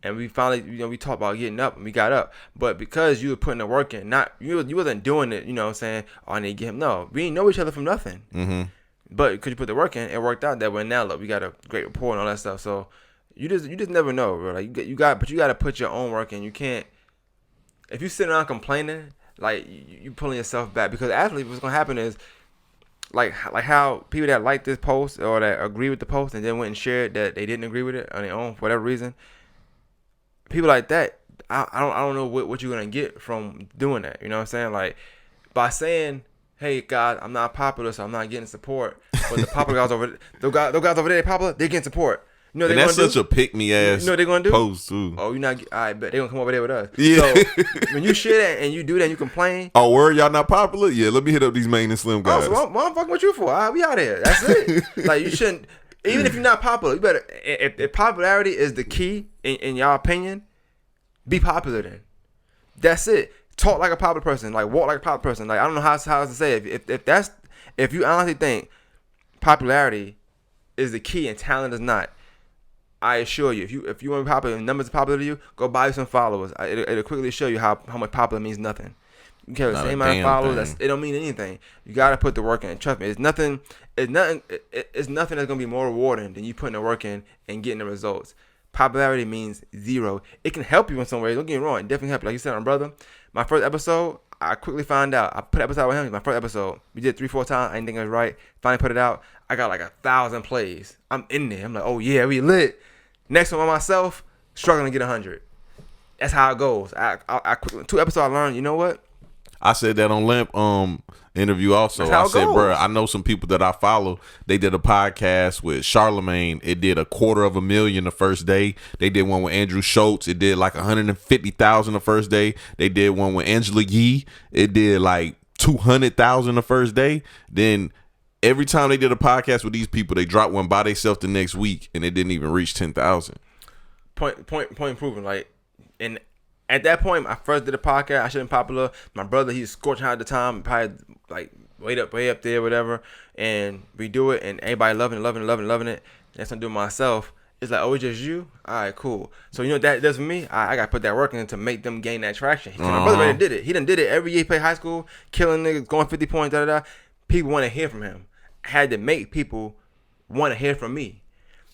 And we finally, we talked about getting up, and we got up. But because you were putting the work in, you wasn't doing it, you know what I'm saying, oh, I need to get him. No, we didn't know each other from nothing. Mm-hmm. But because you put the work in, it worked out that way. Now, look, we got a great rapport and all that stuff. So you just never know, bro. Like, you got to put your own work in. You can't, if you sitting around complaining, like, you pulling yourself back. Because actually what's going to happen is, like how people that like this post or that agree with the post and then went and shared that they didn't agree with it on their own for whatever reason, people like that, I don't know what you're gonna get from doing that. You know what I'm saying? Like, by saying, hey guys, I'm not popular, so I'm not getting support. But the popular guys over there, those guys over there, they popular, they're getting support. You know what And they're that's gonna such a pick me ass You know what they're gonna do? post too. Oh, you're not. I bet they're gonna come over there with us. Yeah. So when you share that and you do that, and you complain. Oh, word, y'all not popular? Yeah, let me hit up these Maine and Slim guys. Oh, so what I'm fucking with you for? All right, we out here. That's it. Like, you shouldn't. Even if you're not popular, you better. If popularity is the key in y'all opinion, be popular then. That's it. Talk like a popular person. Like, walk like a popular person. Like, I don't know how to say it. If you honestly think popularity is the key and talent is not, I assure you, if you want to be popular and numbers are popular to you, go buy you some followers. It'll quickly show you how much popular means nothing. You can have the same amount of followers. It don't mean anything. You gotta put the work in. Trust me, it's nothing. It's nothing that's gonna be more rewarding than you putting the work in and getting the results. Popularity means zero. It can help you in some ways. Don't get me wrong. It definitely help you. Like you said, my brother, my first episode, I quickly found out. I put an episode with him. My first episode. We did 3-4 times. I didn't think it was right. Finally put it out. I got like 1,000 plays. I'm in there. I'm like, oh yeah, we lit. Next one by myself, struggling to get 100. That's how it goes. I quickly, 2 episodes I learned, you know what? I said that on Limp interview also. I said, bro, I know some people that I follow. They did a podcast with Charlemagne. It did 250,000 the first day. They did one with Andrew Schultz. It did like 150,000 the first day. They did one with Angela Yee. It did like 200,000 the first day. Then every time they did a podcast with these people, they dropped one by themselves the next week, and it didn't even reach 10,000. Point proven. Like, and at that point, I first did a podcast. I shouldn't popular. My brother, he's scorching hot at the time, probably like way up there, whatever. And we do it, and everybody loving it. That's what I'm doing myself. It's like, oh, it's just you? All right, cool. So, you know what that does for me? I got to put that work in to make them gain that traction. My brother already did it. He done did it every year. He played high school, killing niggas, going 50 points, da-da-da. People want to hear from him. I had to make people want to hear from me.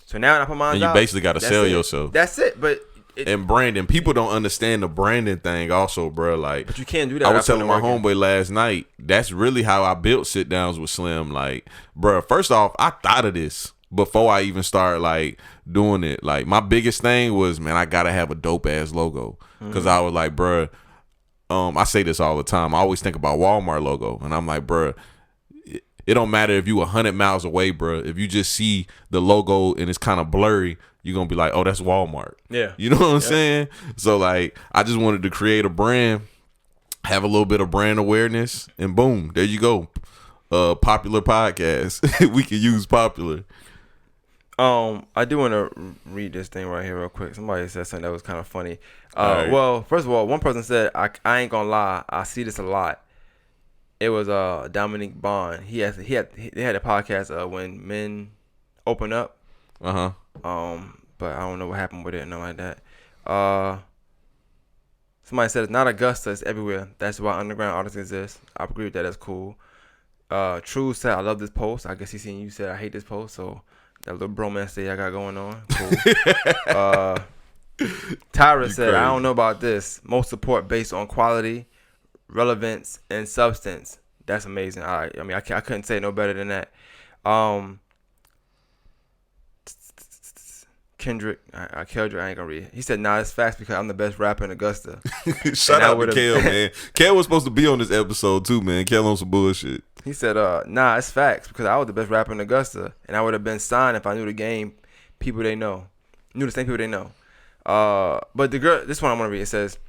So now when I put mine And you out, basically got to sell yourself. That's it. But and branding, people don't understand the branding thing also, bro. Like, but you can't do that. I was telling my homeboy last night, that's really how I built sit downs with Slim. Like, bro, first off, I thought of this before I even started like doing it. Like, my biggest thing was, man, I gotta have a dope ass logo. Cause I was like, bro, I say this all the time. I always think about Walmart logo, and I'm like, bro, it don't matter if you 100 miles away, bro. If you just see the logo and it's kind of blurry, you're going to be like, oh, that's Walmart. Yeah. You know what I'm saying? So, like, I just wanted to create a brand, have a little bit of brand awareness, and boom, there you go. Popular podcast. We can use popular. I do want to read this thing right here real quick. Somebody said something that was kind of funny. Right. Well, first of all, one person said, I ain't going to lie, I see this a lot. It was Dominique Bond. They had a podcast when men open up. Uh-huh. But I don't know what happened with it and nothing like that. Somebody said it's not Augusta, it's everywhere. That's why underground artists exist. I agree with that. That's cool. True said I love this post. I guess he seen you said I hate this post, so that little bromance that I got going on. Cool. Tyra said, I don't know about this. Most support based on quality, relevance, and substance. That's amazing. All right. I mean, I couldn't say no better than that. Kendrick, Keldrick, I ain't gonna read it. He said, nah, it's facts because I'm the best rapper in Augusta. Shout out to Kel, man. Kel was supposed to be on this episode too, man. Kel on some bullshit. He said, nah, it's facts because I was the best rapper in Augusta, and I would have been signed if I knew the game, people they know, knew the same people they know. But the girl, this one I want to read. It says,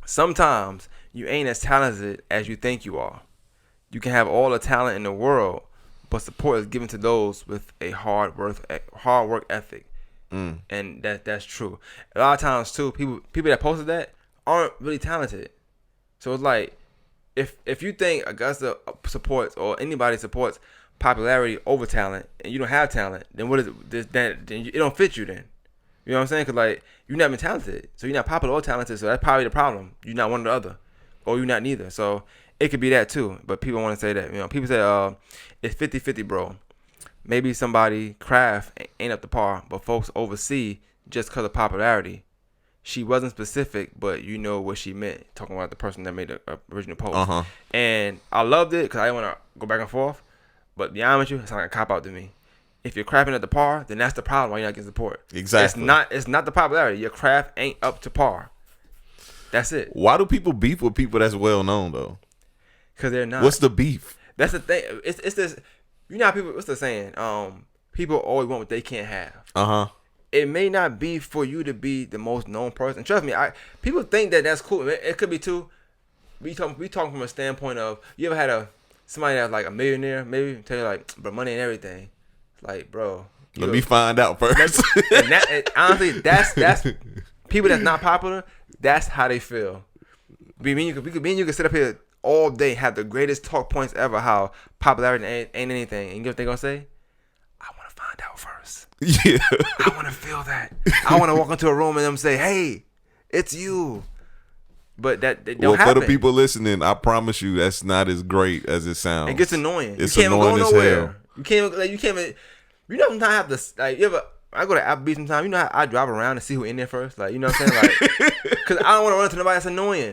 sometimes you ain't as talented as you think you are. You can have all the talent in the world, but support is given to those with a hard work ethic. And that's true. A lot of times too, people that posted that aren't really talented. So it's like, if you think Augusta supports or anybody supports popularity over talent, and you don't have talent, then what is it? Then it don't fit you. Then you know what I'm saying? Because like, you're not even talented, so you're not popular or talented. So that's probably the problem. You're not one or the other, or you're not neither. So it could be that too. But people want to say that, people say it's 50-50, bro. Maybe somebody craft ain't up to par, but folks oversee just because of popularity. She wasn't specific, but you know what she meant. Talking about the person that made the original post. And I loved it because I didn't want to go back and forth. But to be honest with you, it's like a cop out to me. If you're crafting at the par, then that's the problem. Why you're not getting support? Exactly. It's not the popularity. Your craft ain't up to par. That's it. Why do people beef with people that's well known though? Because they're not. What's the beef? That's the thing. It's this. You know how people. What's the saying? People always want what they can't have. It may not be for you to be the most known person. Trust me, people think that that's cool. It could be too. We talking from a standpoint of, you ever had somebody that's like a millionaire, maybe tell you like, bro, money and everything. Like, bro, let me find out first. Honestly, that's people that's not popular. That's how they feel. Me and you can sit up here all day, have the greatest talk points ever. How popularity ain't anything, and you know what they gonna say? I want to find out first. Yeah. I want to feel that. I want to walk into a room and them say, "Hey, it's you." But that don't happen. For the people listening, I promise you, that's not as great as it sounds. It gets annoying. It's you can't annoying even go as nowhere. hell. You can't even. You know, sometimes I have to like. You ever? I go to Applebee's sometimes. You know how I drive around and see who in there first. Like, you know what I'm saying? Like, because I don't want to run into nobody that's annoying.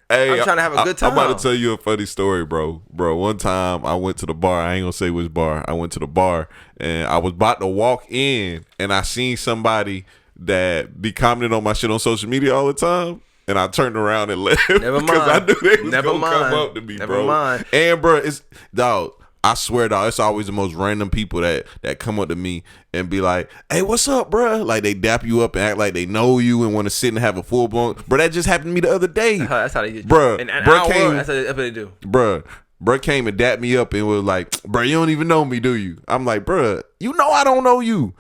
Hey, I'm trying to have a good time. I'm about to tell you a funny story, bro. Bro, one time I went to the bar. I ain't gonna say which bar. I went to the bar and I was about to walk in, and I seen somebody that be commenting on my shit on social media all the time. And I turned around and left. Never mind. Because I knew they was Never gonna mind. come up to me, Never bro. mind. And bro, it's dog. I swear, dog, it's always the most random people that come up to me and be like, "Hey, what's up, bro?" Like, they dap you up and act like they know you and want to sit and have a full blown. Bro, that just happened to me the other day. That's how they get you. Bro, In an bro hour, came, that's what they do. Bro came and dapped me up and was like, "Bro, you don't even know me, do you?" I'm like, "Bro, you know I don't know you."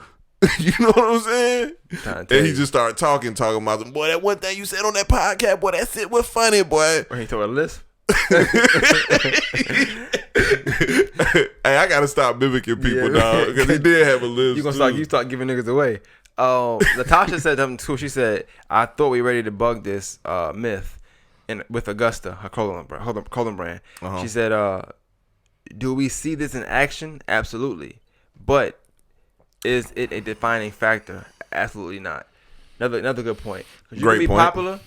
You know what I'm saying? And he just started talking about them. Boy, that one thing you said on that podcast, boy, that shit was funny, boy. When he told a list. Hey, I gotta stop mimicking people, dog, because he did have a list. You start giving niggas away. Latasha said something too. She said, "I thought we were ready to bug this myth with Augusta, her clothing brand." She said, "Do we see this in action? Absolutely, but is it a defining factor? Absolutely not." Another good point. Because you can be popular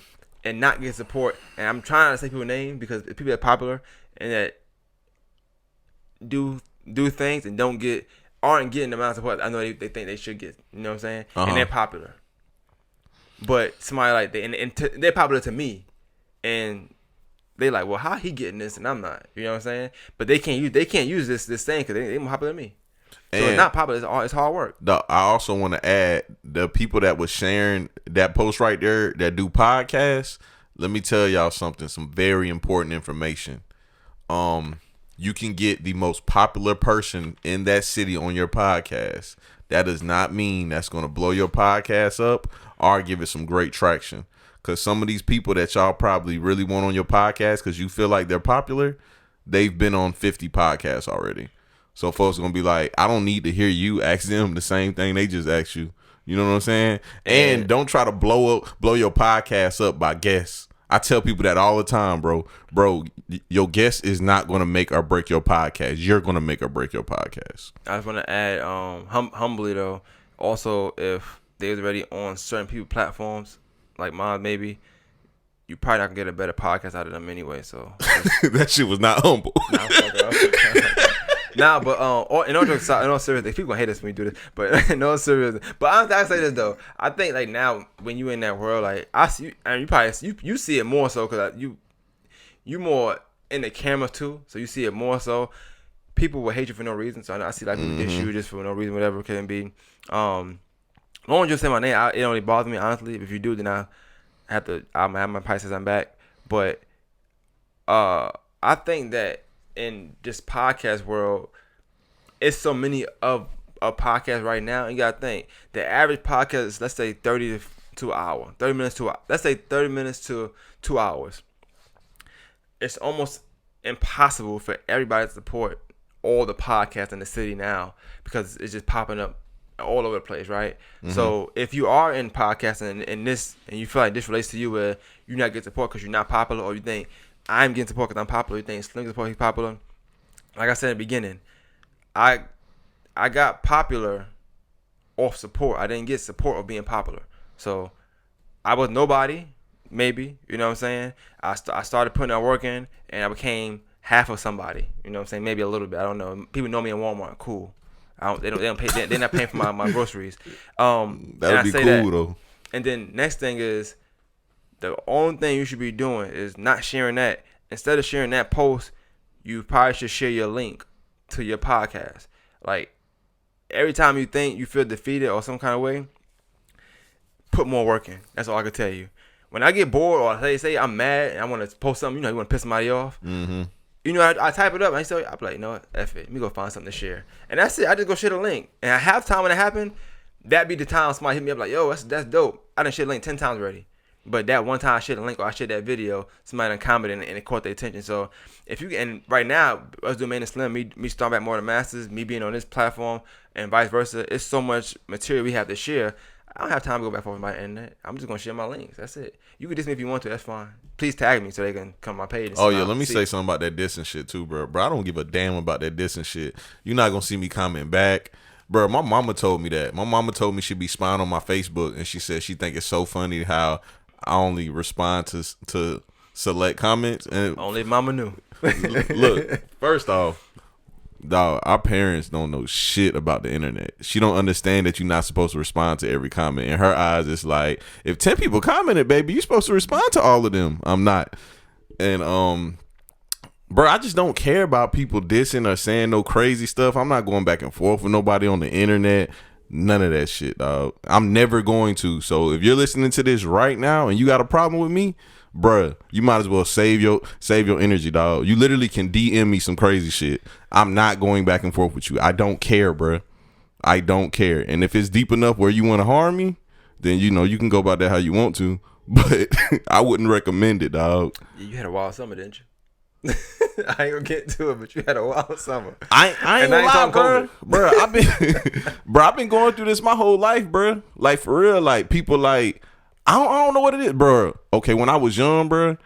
and not get support. And I'm trying to say people's names because people that are popular and that do things and aren't getting the amount of support I know they think they should get. You know what I'm saying? And they're popular. But somebody like they're popular to me, and they like, well, how he getting this and I'm not? You know what I'm saying? But they can't use this thing because they more popular than me. So it's not popular. It's hard work. I also want to add, the people that was sharing that post right there that do podcasts, let me tell y'all something, some very important information. You can get the most popular person in that city on your podcast. That does not mean that's going to blow your podcast up or give it some great traction. Because some of these people that y'all probably really want on your podcast because you feel like they're popular, they've been on 50 podcasts already. So folks are going to be like, I don't need to hear you ask them the same thing they just asked you. You know what I'm saying? And don't try to blow your podcast up by guests. I tell people that all the time, bro. Bro, your guest is not going to make or break your podcast. You're going to make or break your podcast. I just want to add, humbly though, also if they was already on certain people platforms, like mine maybe, you probably not going to get a better podcast out of them anyway. So that shit was not humble. Nah, but in all seriousness, people gonna hate us when we do this. But in all seriousness, but honestly, I say this though. I think like now when you in that world, like I see, and you probably you see it more so because you more in the camera too, so you see it more so. People will hate you for no reason, so I see like people diss you just for no reason, whatever it can be. Long as you say my name, it don't really bother me honestly. If you do, then I have my prices. I'm back, but I think that in this podcast world, it's so many of a podcast right now. And you gotta think the average podcast is, let's say, 30 to an hour, 30 minutes to let's say 30 minutes to 2 hours. It's almost impossible for everybody to support all the podcasts in the city now because it's just popping up all over the place, right? Mm-hmm. So if you are in podcasting and you feel like this relates to you, where you're not getting support because you're not popular, or you think I'm getting support because I'm popular, you think Slim gets support, he's popular. Like I said in the beginning, I got popular off support. I didn't get support of being popular. So I was nobody, maybe, you know what I'm saying? I started putting that work in, and I became half of somebody, you know what I'm saying? Maybe a little bit. I don't know. People know me in Walmart. Cool. They don't pay. They're not paying for my groceries. That would be cool though. And then next thing is, the only thing you should be doing is not sharing that. Instead of sharing that post, you probably should share your link to your podcast. Like, every time you think you feel defeated or some kind of way, put more work in. That's all I can tell you. When I get bored or say I'm mad and I want to post something, you want to piss somebody off. Mm-hmm. I type it up and I'm like, you know what, F it. Let me go find something to share. And that's it. I just go share the link. And at halftime when it happened, that be the time somebody hit me up like, yo, that's dope. I done shared the link 10 times already. But that one time I shared the link or I shared that video, somebody done commented and it caught their attention. So if you, and right now, us doing Maine and Slim, me starting back more than Masters, me being on this platform and vice versa, it's so much material we have to share. I don't have time to go back over my internet. I'm just going to share my links. That's it. You can diss me if you want to. That's fine. Please tag me so they can come on my page. Oh, yeah. Let me say something about that dissing shit, too, bro. Bro, I don't give a damn about that dissing shit. You're not going to see me comment back. Bro, my mama told me that. My mama told me she'd be spying on my Facebook, and she said she think it's so funny how I only respond to select comments. And only mama knew. Look, first off, dog, our parents don't know shit about the internet. She don't understand that you're not supposed to respond to every comment. In her eyes, it's like, if 10 people commented, baby, you're supposed to respond to all of them. I'm not. And bro, I just don't care about people dissing or saying no crazy stuff. I'm not going back and forth with nobody on the internet. None of that shit, dog. I'm never going to. So if you're listening to this right now and you got a problem with me, bruh, you might as well save your energy, dog. You literally can DM me some crazy shit. I'm not going back and forth with you. I don't care, bruh. I don't care. And if it's deep enough where you want to harm me, then you can go about that how you want to. But I wouldn't recommend it, dog. You had a wild summer, didn't you? I ain't gonna get to it, but you had a wild summer. I ain't gonna lie, bro. I've been going through this my whole life, bro. Like, for real, like, people like, I don't know what it is, bro. Okay, when I was young, bro,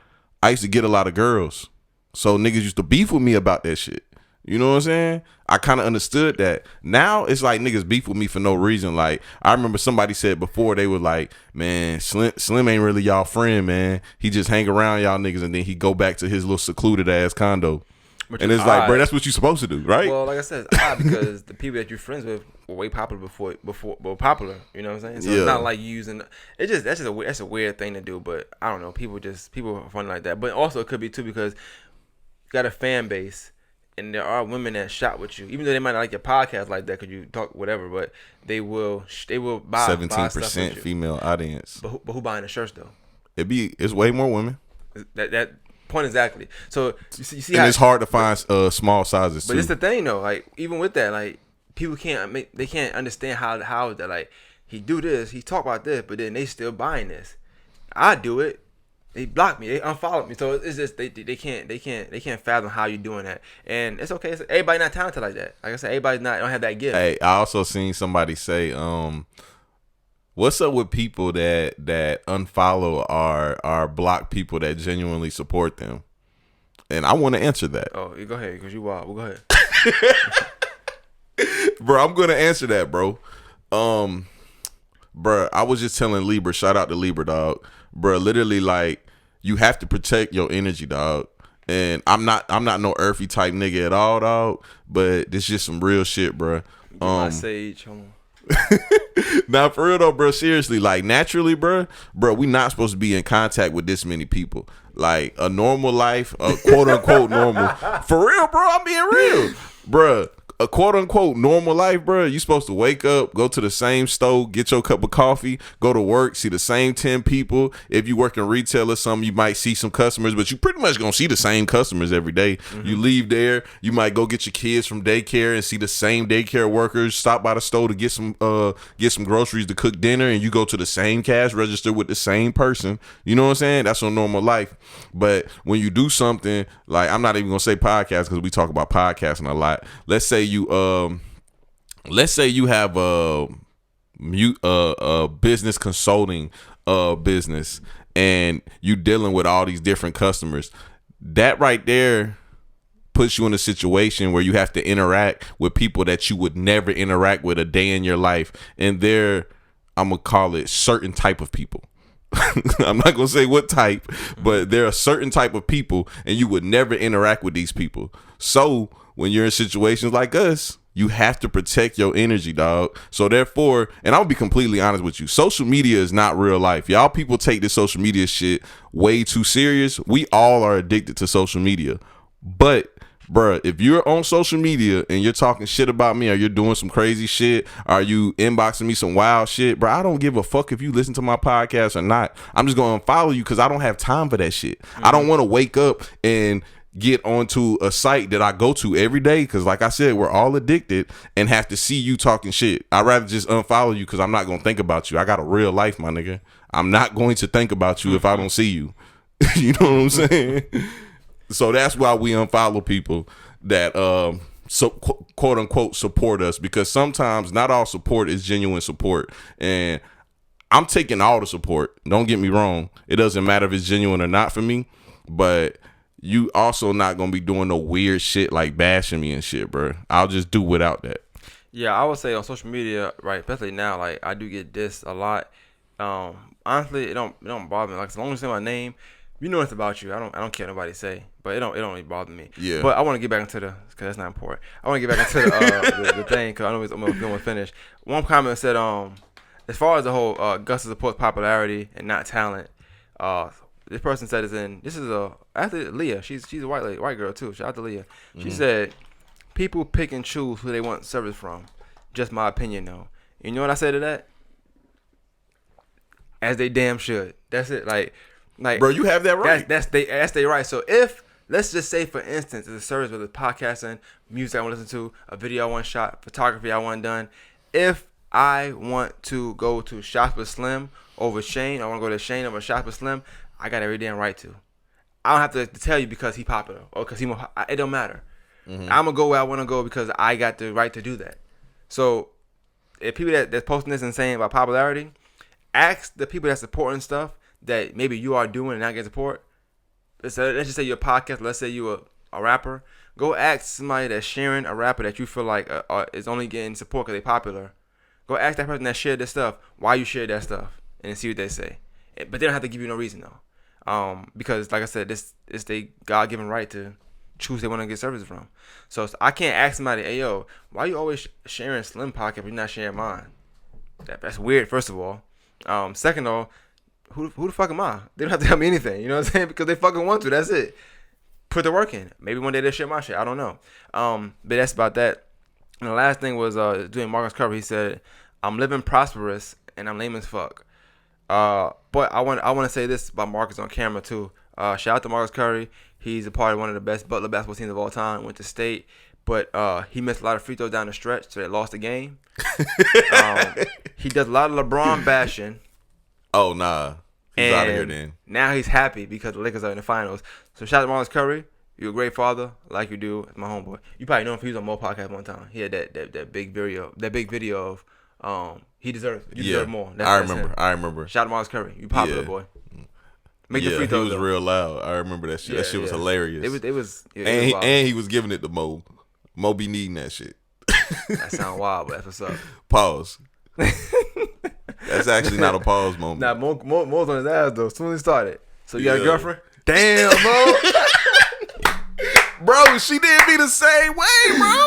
I used to get a lot of girls. So niggas used to beef with me about that shit. You know what I'm saying? I kind of understood that. Now it's like niggas beef with me for no reason. Like, I remember somebody said before, they were like, man, Slim ain't really y'all friend, man. He just hang around y'all niggas and then he go back to his little secluded ass condo. And it's like, bro, that's what you supposed to do, right? Well, like I said, it's odd because the people that you're friends with were way popular before were popular. You know what I'm saying? So It's not like you using that's a weird thing to do. But I don't know. People are funny like that. But also it could be too because you got a fan base. And there are women that shop with you, even though they might not like your podcast like that because you talk whatever, but they will buy 17% female audience. But who buying the shirts though? It's way more women. That point exactly. So you see and how it's hard to find small sizes. But it's the thing though, like even with that, like people can't understand how that like he do this, he talk about this, but then they still buying this. I do it. They block me. They unfollowed me. So it's just they can't fathom how you doing that. And it's okay. Everybody not talented like that. Like I said, everybody don't have that gift. Hey, I also seen somebody say, what's up with people that unfollow or block people that genuinely support them? And I want to answer that. Oh, you go ahead because you wild. Well, go ahead. Bro, I'm gonna answer that, bro. Bro, I was just telling Libra, shout out to Libra, dog. Bro, literally, like, you have to protect your energy, dog. And I'm not no earthy type nigga at all, dog. But this just some real shit, bro. My sage, hold on. Now, for real though, bro, seriously, like, naturally, bro, we not supposed to be in contact with this many people. Like, a normal life, quote unquote normal. For real, bro, I'm being real, bro. a quote unquote normal life, bro, you supposed to wake up, go to the same store, get your cup of coffee, go to work, see the same 10 people. If you work in retail or something, you might see some customers, but you pretty much gonna see the same customers every day. You leave there, you might go get your kids from daycare and see the same daycare workers, stop by the store to get some groceries to cook dinner, and you go to the same cash register with the same person. You know what I'm saying? That's a normal life. But when you do something like, I'm not even gonna say podcast because we talk about podcasting a lot. Let's say you have a business consulting business, and you dealing with all these different customers. That right there puts you in a situation where you have to interact with people that you would never interact with a day in your life, and they're, I'm gonna call it, certain type of people. I'm not gonna say what type, but there are certain type of people, and you would never interact with these people. So when you're in situations like us, you have to protect your energy, dog. So therefore, and I'll be completely honest with you, social media is not real life. Y'all people take this social media shit way too serious. We all are addicted to social media. But bruh, if you're on social media and you're talking shit about me, or you're doing some crazy shit, or you inboxing me some wild shit, bruh, I don't give a fuck if you listen to my podcast or not. I'm just gonna unfollow you because I don't have time for that shit. I don't want to wake up and get onto a site that I go to every day, because like I said, we're all addicted, and have to see you talking shit. I'd rather just unfollow you because I'm not gonna think about you. I got a real life, my nigga. I'm not going to think about you if I don't see you. You know what I'm saying? So that's why we unfollow people that so quote unquote support us, because sometimes not all support is genuine support. And I'm taking all the support. Don't get me wrong. It doesn't matter if it's genuine or not for me, but you also not gonna be doing no weird shit like bashing me and shit, bro. I'll just do without that. Yeah, I would say on social media, right, especially now, like I do get dissed a lot. Honestly, it don't bother me. Like as long as you say my name, you know it's about you. I don't care what nobody say, but it don't really bother me. Yeah. But I want to get back into because that's not important. I want to get back into the thing, because I know I'm gonna finish. One comment said, as far as the whole Augusta supports popularity and not talent, this person said actually Leah. She's a white girl too. Shout out to Leah. She said, people pick and choose who they want service from. Just my opinion though. You know what I said to that? As they damn should. That's it. Like, bro, you have that right. That's they right. So if, let's just say for instance, it's a service, whether it's podcasting, music I want to listen to, a video I want shot, photography I want done. If I want to go to Shots with Slim over Shane, I want to go to Shane over Shots with Slim, I got every damn right to. I don't have to tell you because he popular or because it don't matter. I'm gonna go where I want to go because I got the right to do that. So if people that's posting this and saying about popularity, ask the people that supporting stuff that maybe you are doing and not getting support. Let's just say you're a podcast. Let's say you're a rapper. Go ask somebody that's sharing a rapper that you feel like is only getting support because they popular. Go ask that person that shared this stuff why you shared that stuff and see what they say. But they don't have to give you no reason though. Because like I said, this is their God-given right to choose they want to get services from. So I can't ask somebody, hey yo, why you always sharing Slim podcast but you're not sharing mine? That's weird, first of all. Second of all, who the fuck am I? They don't have to tell me anything, you know what I'm saying? Because they fucking want to, that's it. Put the work in. Maybe one day they'll share my shit, I don't know. But that's about that. And the last thing was doing Marcus cover. He said, I'm living prosperous and I'm lame as fuck. But I want to say this about Marcus on camera too. Shout out to Marcus Curry. He's a part of one of the best Butler basketball teams of all time. Went to state, but he missed a lot of free throws down the stretch, so they lost the game. He does a lot of LeBron bashing. Oh nah, he's out of here then. Now he's happy because the Lakers are in the finals. So shout out to Marcus Curry. You're a great father, like you do. It's my homeboy. You probably know him if he was on Mo podcast one time. He had that big video of he deserves more. I remember. Shout out to Marcus Curry. You popular boy. Make the free throws. He was real loud. I remember that shit. That shit was hilarious. It was and he was giving it to Mo. Mo be needing that shit. That sound wild, but that's what's up. Pause. That's actually not a pause moment. Nah, Mo's on his ass though. As soon as he started. So you got a girlfriend? Damn, Mo. Bro, she did me the same way, bro.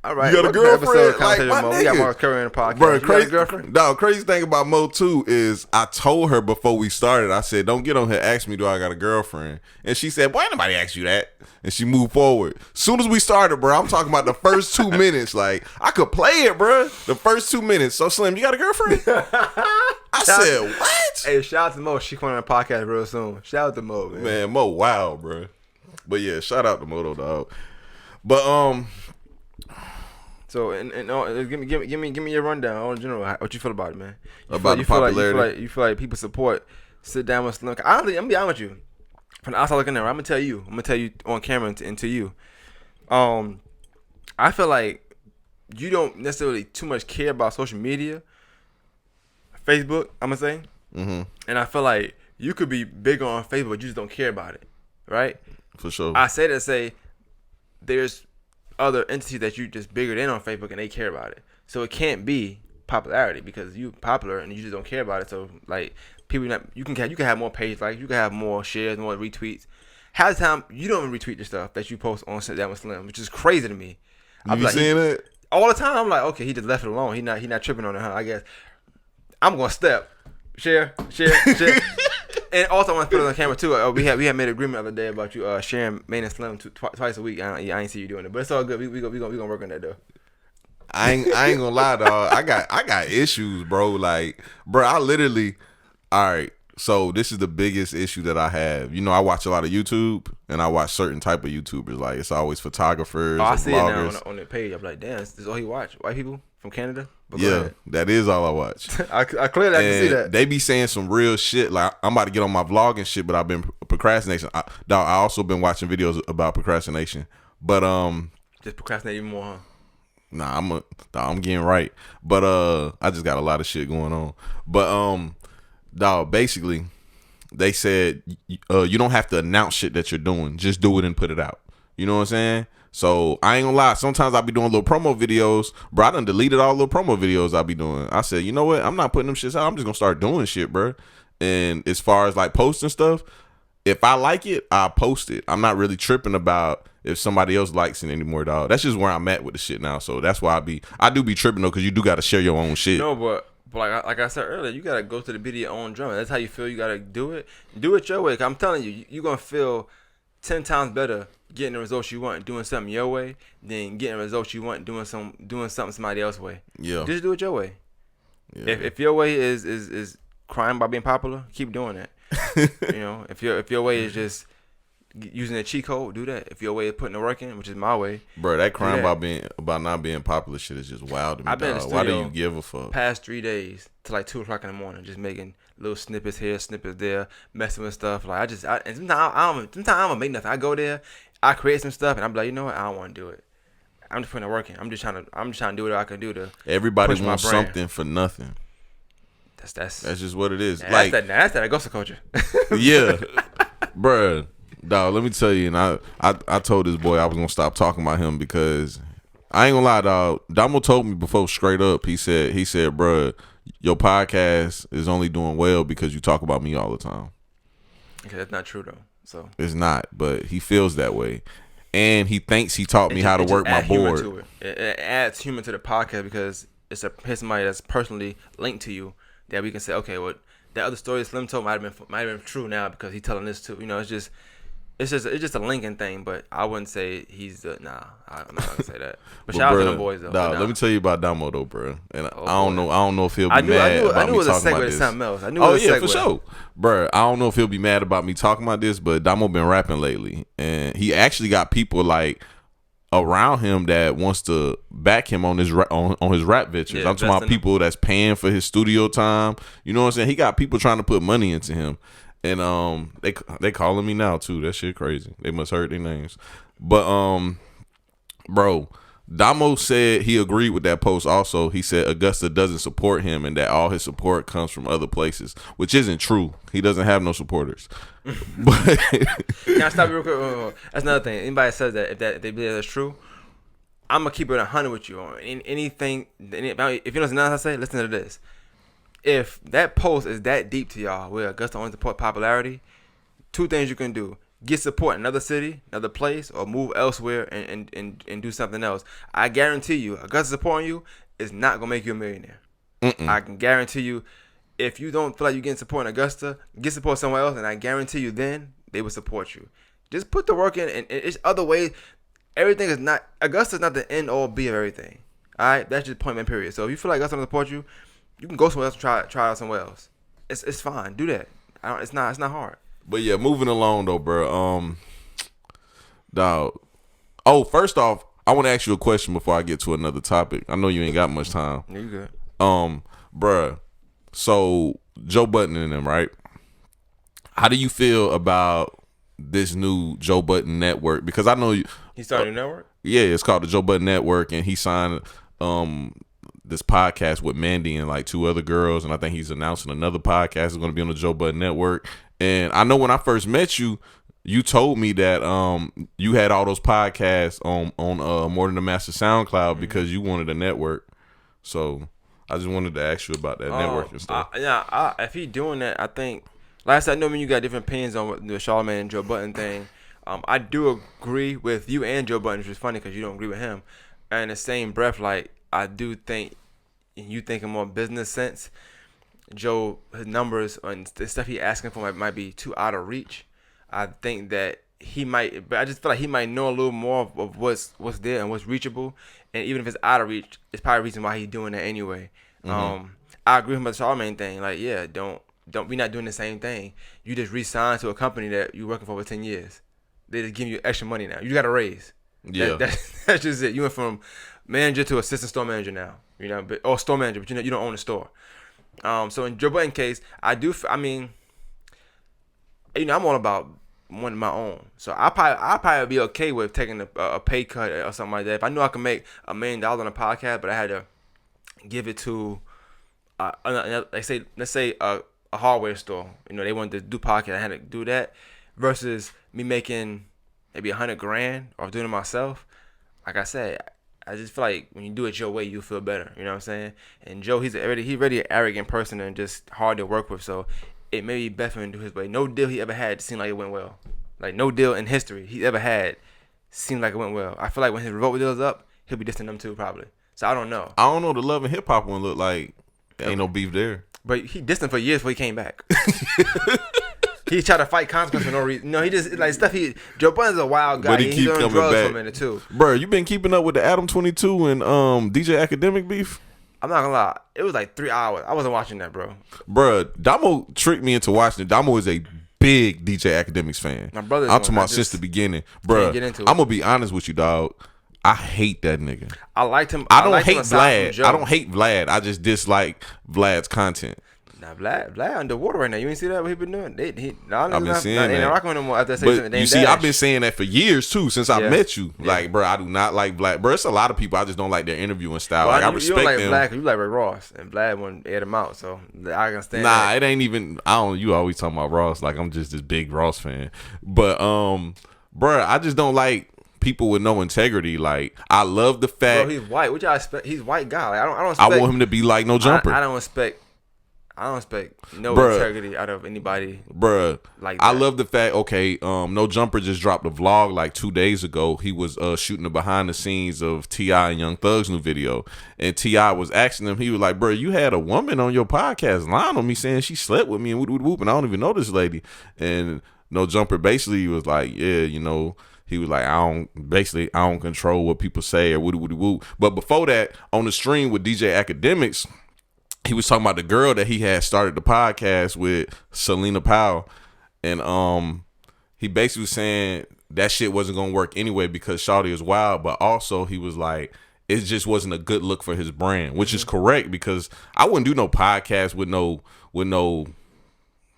All right, You got a welcome to episode of girlfriend? Like, Conversation my with Mo. We got nigga. Marcus Curry in the podcast. Bro, You got a crazy, girlfriend? no, crazy thing about Mo too is I told her before we started, I said, don't get on here, ask me, do I got a girlfriend? And she said, why nobody ask you that? And she moved forward. Soon as we started, bro, I'm talking about the first 2 minutes. Like, I could play it, bro. The first 2 minutes. So, Slim, you got a girlfriend? I said, what? Hey, shout out to Mo. She coming on the podcast real soon. Shout out to Mo, man. Man, Mo, wow, bro. But yeah, shout out to Moto Dog. But So give me your rundown on general. What you feel about it, man? About the popularity? You feel like people support sit down with Slim. I'm gonna be honest with you. From the outside looking in, I'm gonna tell you on camera and to you. I feel like you don't necessarily too much care about social media, Facebook. I'm gonna say, and I feel like you could be bigger on Facebook, but you just don't care about it, right? for sure. I say to say there's other entities that you just bigger than on Facebook and they care about it. So it can't be popularity because you popular and you just don't care about it. So like people, you can have more page likes, you can have more shares, more retweets. Half the time you don't even retweet the stuff that you post on Sit Down with Slim, which is crazy to me. You be seeing it? All the time. I'm like, okay, he just left it alone. He not tripping on it, huh? I guess I'm gonna share. And also I want to put it on camera too. We had made an agreement the other day about you sharing Maine and Slim twice a week. I ain't see you doing it, but it's all good. We gonna work on that though. I ain't gonna lie, dog. I got issues, bro. Like, bro, I literally. All right. So this is the biggest issue that I have. You know, I watch a lot of YouTube, and I watch certain type of YouTubers. Like, it's always photographers. Oh, I or see bloggers. it now on the page. I'm like, damn, this is all he watch. White people from Canada. But go Yeah, ahead. that is all I watch. I clearly can see that. They be saying some real shit. Like, I'm about to get on my vlog and shit, but I've been procrastination. I also been watching videos about procrastination. But Just procrastinate even more, huh? Nah, I'm getting right. But I just got a lot of shit going on. But dog, basically, they said you don't have to announce shit that you're doing. Just do it and put it out. You know what I'm saying? So I ain't gonna lie. Sometimes I be doing little promo videos. Bro, I done deleted all the little promo videos I be doing. I said, you know what? I'm not putting them shits out. I'm just gonna start doing shit, bro. And as far as like posting stuff, if I like it, I'll post it. I'm not really tripping about if somebody else likes it anymore, dog. That's just where I'm at with the shit now. So that's why I do be tripping though, because you do got to share your own shit. No, but like I said earlier, you gotta go to the beat of your own drum. That's how you feel. You gotta do it. Do it your way. 'Cause I'm telling you, you're gonna feel 10 times better getting the results you want doing something your way than getting the results you want doing something somebody else's way. Yeah. Just do it your way. Yeah. If your way is crying by being popular, keep doing that. You know, if your way is just using a cheat code, do that. If your way is putting the work in, which is my way, Bro, that crime about not being popular shit is just wild to me. I've been in the dog. Why do studio you give a fuck? past 3 days till like 2 o'clock in the morning, just making little snippets here, snippets there, messing with stuff. Like and sometimes I don't make nothing. I go there, I create some stuff, and I'm like, you know what? I don't want to do it. I'm just putting the work in. I'm just trying to do what I can do to. Everybody push my wants brand. something for nothing. That's just what it is. that's that Augusta culture. Yeah, bruh, dog. Let me tell you, and I told this boy I was gonna stop talking about him because I ain't gonna lie, dog. Damo told me before straight up. He said, bruh, your podcast is only doing well because you talk about me all the time. Okay, that's not true though. So It's not, but he feels that way, and he thinks he taught me how to work my board. To it adds human to the podcast because it's somebody that's personally linked to you that we can say, okay, well, that other story Slim told might have been true now because he's telling this too. You know, it's just a linking thing, but I wouldn't say he's the I'm not gonna say that. But shout out to them boys though. Dog, let me tell you about Damo though, bro. And I don't know if he'll be mad about me talking about this. Something else. I knew Oh it was a yeah, segue. for sure, bro. I don't know if he'll be mad about me talking about this, but Damo been rapping lately, and he actually got people like around him that wants to back him on his on his rap ventures. Yeah, I'm talking about people that's paying for his studio time. You know what I'm saying? He got people trying to put money into him. And they calling me now too. That shit crazy. They must heard their names. But bro, Damo said he agreed with that post also. He said Augusta doesn't support him and that all his support comes from other places, which isn't true. He doesn't have no supporters. But Can I stop you real quick? That's another thing. Anybody that says that if they believe that's true, I'm gonna keep it 100 with you on anything. If you don't listen to nothing I say, listen to this. If that post is that deep to y'all, where Augusta only support popularity, 2 things you can do: get support in another city, another place, or move elsewhere and do something else. I guarantee you, Augusta supporting you is not gonna make you a millionaire. I can guarantee you, if you don't feel like you're getting support in Augusta, get support somewhere else, and I guarantee you, then they will support you. Just put the work in, and it's other ways. Everything is not Augusta's not the end all be of everything. All right, that's just point man period. So if you feel like Augusta doesn't support you, you can go somewhere else and try it out somewhere else. It's fine. Do that. It's not hard. But yeah, moving along though, bro. Dog. Oh, first off, I want to ask you a question before I get to another topic. I know you ain't got much time. You good? Bruh. So Joe Budden and them, right? How do you feel about this new Joe Budden network? Because I know you. He started a network. Yeah, it's called the Joe Budden Network, and he signed this podcast with Mandy and like 2 other girls, and I think he's announcing another podcast is going to be on the Joe Budden Network. And I know when I first met you, you told me that you had all those podcasts on More Than the Master SoundCloud because you wanted a network. So I just wanted to ask you about that network and stuff. If he doing that, I think. Last I know, when you got different opinions on the Charlamagne and Joe Budden thing. I do agree with you and Joe Budden, which is funny because you don't agree with him. And in the same breath, like I do think, you think in more business sense, Joe, his numbers and the stuff he asking for might be too out of reach. I think that he might, but I just feel like he might know a little more of what's there and what's reachable. And even if it's out of reach, it's probably a reason why he's doing that anyway. I agree with him about the Charlamagne thing. Like, yeah, don't we not doing the same thing. You just re-signed to a company that you're working for 10 years. They just give you extra money now. You got a raise. Yeah, that's just it. You went from manager to assistant store manager now. Or store manager, but you don't own the store. So in Joe Budden case, I'm all about one of my own. So I'll probably be okay with taking a pay cut or something like that. If I knew I could make $1 million on a podcast, but I had to give it to, let's say a hardware store. They wanted to do podcast. I had to do that versus me making maybe $100,000 or doing it myself. Like I said, I just feel like when you do it your way, you feel better. You know what I'm saying? And Joe, he's really an arrogant person and just hard to work with. So it may be better for him to do his way. No deal he ever had seemed like it went well. Like no deal in history he ever had seemed like it went well. I feel like when his revolt deal's up, he'll be dissing them too probably. So I don't know. I don't know. The Love and Hip Hop one look like ain't no beef there. But he dissed him for years before he came back. He tried to fight consequences for no reason. No, he just like stuff. Joe Budden's a wild guy. But he keep on coming drugs back for a minute too. Bro, you been keeping up with the Adam 22 and DJ Academic beef? I'm not gonna lie. It was like 3 hours. I wasn't watching that, bro. Bro, Damo tricked me into watching it. Damo is a big DJ Academics fan. My brother. I'm talking about since the beginning, bro. I'm gonna be honest with you, dog. I hate that nigga. I liked him. I don't hate Vlad. I don't hate Vlad. I just dislike Vlad's content. Nah, Vlad underwater right now. You ain't see that what he been doing? I've been seeing that. They ain't rocking with him more after But you see, I've been saying that for years too, since I met you. Yeah. Like, bro, I do not like Vlad. Bro, it's a lot of people. I just don't like their interviewing style. Well, like, I respect you don't like them. Vlad because you like Rick Ross, and Vlad wouldn't air him out, so I can stand. Nah, that. it ain't even. I don't. You always talking about Ross. Like, I'm just this big Ross fan. But bro, I just don't like people with no integrity. Like, I love the fact. Bro, he's white. What y'all expect? He's a white guy. Like, I don't. I Expect, want him to be like No Jumper. I don't expect no integrity out of anybody. Bruh, like that. I love the fact, okay, No Jumper just dropped a vlog like 2 days ago. He was shooting the behind the scenes of T.I. and Young Thug's new video. And T.I. was asking him, he was like, bro, you had a woman on your podcast lying on me saying she slept with me and whoop, and I don't even know this lady. And No Jumper basically was like, yeah, he was like, I don't control what people say or whoop. But before that, on the stream with DJ Academics, he was talking about the girl that he had started the podcast with, Selena Powell, and he basically was saying that shit wasn't gonna work anyway because Shawty is wild, but also he was like, it just wasn't a good look for his brand, which is correct because I wouldn't do no podcast with no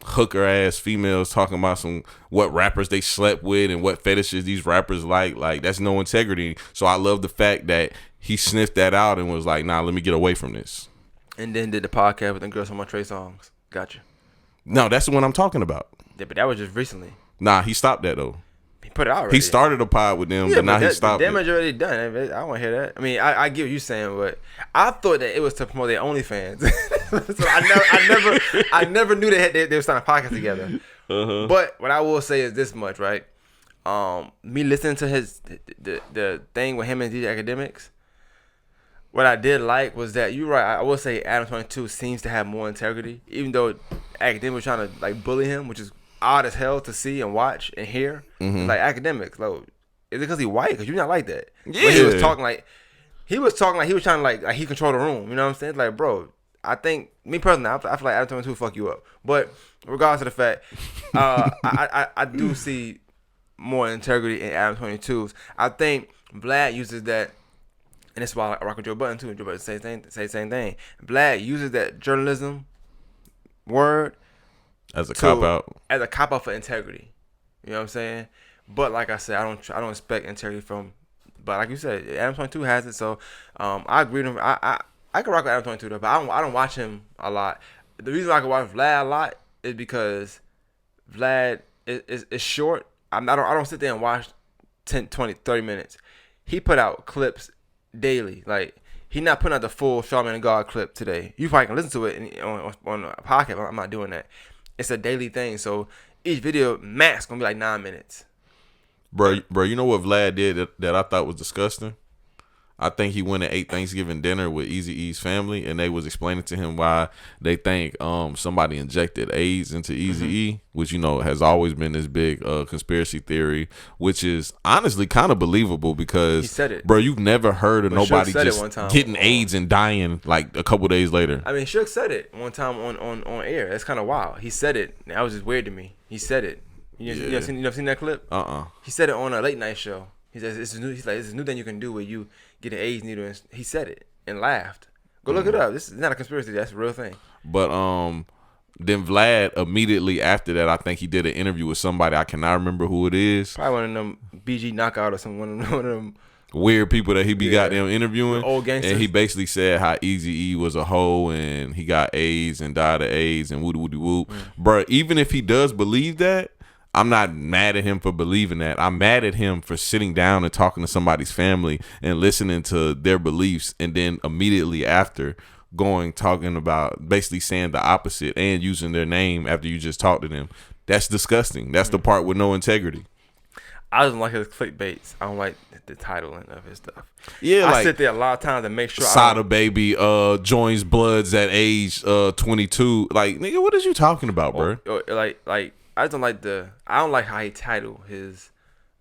hooker ass females talking about what rappers they slept with and what fetishes these rappers like that's no integrity. So I love the fact that he sniffed that out and was like, nah, let me get away from this. And then did the podcast with them girls on my Trey songs. Gotcha. No, that's the one I'm talking about. Yeah, but that was just recently. Nah, he stopped that though. He put it out already. He started a pod with them, but now he stopped the it. damage already done. I don't want to hear that. I mean, I get what you're saying, but I thought that it was to promote their OnlyFans. So I never knew they were starting a podcast together. Uh-huh. But what I will say is this much, right? me listening to the thing with him and DJ Academics, what I did like was that you're right. I will say Adam 22 seems to have more integrity, even though Academics was trying to like bully him, which is odd as hell to see and watch and hear. Mm-hmm. Like Academics, like, is it because he white? Because you're not like that. Yeah. But he was talking like he was trying to like he controlled the room. You know what I'm saying? Like, bro, I think me personally, I feel like Adam 22 fuck you up. But regardless of the fact, I do see more integrity in Adam 22's. I think Vlad uses that, and that's why I rock with Joe Budden too. Joe Budden say the same thing. Vlad uses that journalism word as a cop out for integrity. You know what I'm saying? But like I said, I don't expect integrity from. But like you said, Adam 22 has it. So I agree with him. I can rock with Adam 22 though, but I don't watch him a lot. The reason I can watch Vlad a lot is because Vlad is short. I don't sit there and watch 10, 20, 30 minutes. He put out clips daily. Like, he not putting out the full Charlamagne God clip today. You probably can listen to it on a podcast. I'm not doing that. It's a daily thing. So each video max gonna be like 9 minutes. Bro, you know what Vlad did that I thought was disgusting? I think he went and ate Thanksgiving dinner with Eazy-E's family, and they was explaining to him why they think somebody injected AIDS into Eazy-E, which, you know, has always been this big conspiracy theory, which is honestly kind of believable because, he said it. Bro, you've never heard of nobody just getting AIDS and dying like a couple days later. I mean, Shook said it one time on air. That's kind of wild. He said it. That was just weird to me. He said it. You never seen that clip? He said it on a late night show. He says it's a new thing you can do where you get an AIDS needle. And he said it and laughed. Go look it up. This is not a conspiracy. That's a real thing. But then Vlad immediately after that, I think he did an interview with somebody. I cannot remember who it is. Probably one of them BG Knockout or some one of them weird people that he be goddamn interviewing. Old gangsters. And he basically said how Eazy-E was a hoe and he got AIDS and died of AIDS and woody whoop. Bro, even if he does believe that, I'm not mad at him for believing that. I'm mad at him for sitting down and talking to somebody's family and listening to their beliefs and then immediately after talking about basically saying the opposite and using their name after you just talked to them. That's disgusting. That's the part with no integrity. I don't like his clickbaits. I don't like the titling of his stuff. Yeah, I sit there a lot of times to make sure Sada baby joins Bloods at age 22. Like, nigga, what is you talking about, bro? Like I don't like how he title his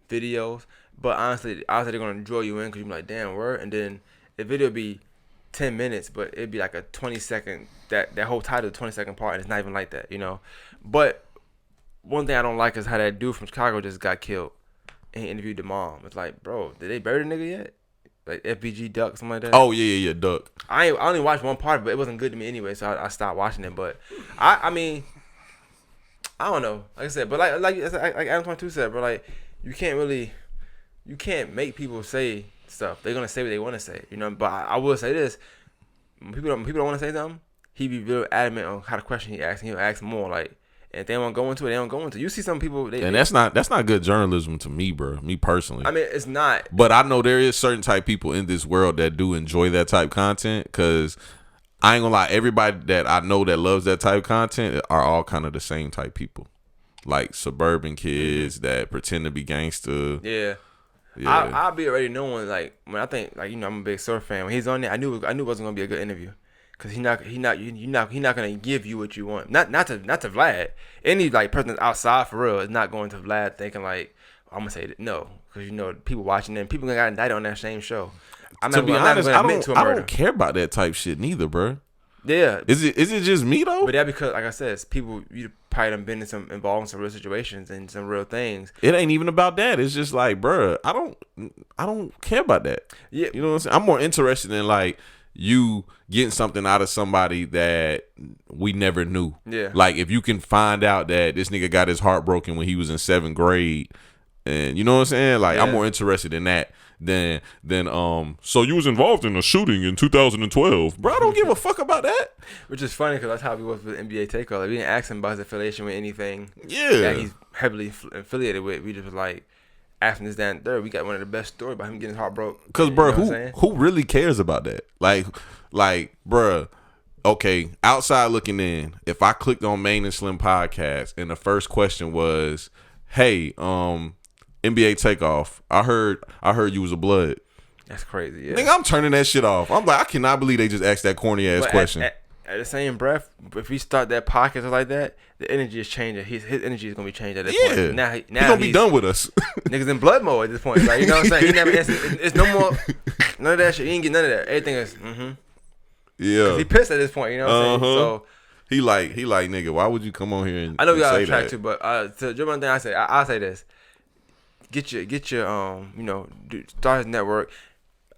videos, but honestly they're gonna draw you in because you be like, damn, word, and then the video be 10 minutes, but it'd be like a 20-second that whole title, 20-second part, and it's not even like that, you know. But one thing I don't like is how that dude from Chicago just got killed and he interviewed the mom. It's like, bro, did they bury the nigga yet? Like FBG Duck, something like that. Oh yeah, Duck. I only watched one part, but it wasn't good to me anyway, so I stopped watching it. But I mean, I don't know. Like I said, but like Adam 22 said, bro, like you can't make people say stuff. They're gonna say what they want to say, you know. But I will say this: when people don't want to say something, he be real adamant on how the question he asks, and he'll ask more. Like, and if they don't go into it, they don't go into it. You see some people, that's not good journalism to me, bro. Me personally. I mean, it's not. But I know there is certain type of people in this world that do enjoy that type of content because. I ain't gonna lie, everybody that I know that loves that type of content are all kind of the same type people. Like suburban kids that pretend to be gangster. Yeah. I'll be already knowing, like, when I think, like, you know, I'm a big surf fan. When he's on there, I knew it wasn't gonna be a good interview. Cause he not gonna give you what you want. Not to Vlad. Any like person that's outside for real is not going to Vlad thinking like, I'm gonna say that. No. Cause you know, people watching them, people got indicted on that same show. To be honest, I don't care about that type shit neither, bro. Yeah. Is it just me though? But that because, like I said, it's people you probably done been involved in some real situations and some real things. It ain't even about that. It's just like, bro, I don't care about that. Yeah. You know what I'm saying? I'm more interested in like you getting something out of somebody that we never knew. Yeah. Like if you can find out that this nigga got his heart broken when he was in 7th grade, and you know what I'm saying? Like I'm more interested in that. Than so you was involved in a shooting in 2012, bro. I don't give a fuck about that. Which is funny because that's how we was with NBA Takeover. Like, we didn't ask him about his affiliation with anything. Yeah, that he's heavily affiliated with. We just was like asking this, that, and third. We got one of the best stories about him getting his heart broke. Cause bro, who really cares about that? Like, bro. Okay, outside looking in, if I clicked on Maine and Slim podcast and the first question was, "Hey, NBA Takeoff. I heard you was a blood. That's crazy. Yeah. Nigga, I'm turning that shit off. I'm like, I cannot believe they just asked that corny ass question. At the same breath, if we start that podcast like that, the energy is changing. His energy is gonna be changed at that point. Now he gonna be done with us. Niggas in blood mode at this point. Like, you know what I'm saying? He never. It's no more. None of that shit. He ain't get none of that. Everything is. Yeah. He pissed at this point. You know what I'm saying? So he like nigga, why would you come on here and I know we got say a track that? too, but to jump on thing, I say this. Get your start his network.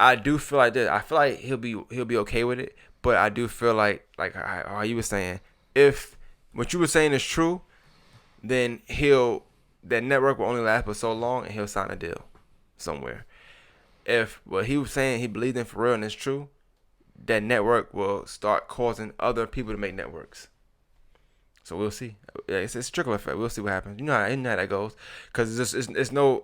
I do feel like this. I feel like he'll be okay with it. But I do feel like how you were saying, if what you were saying is true, then that network will only last for so long, and he'll sign a deal somewhere. If what he was saying he believed in for real and it's true, that network will start causing other people to make networks. So we'll see. Yeah, it's a trickle effect. We'll see what happens. You know how that goes. Because it's no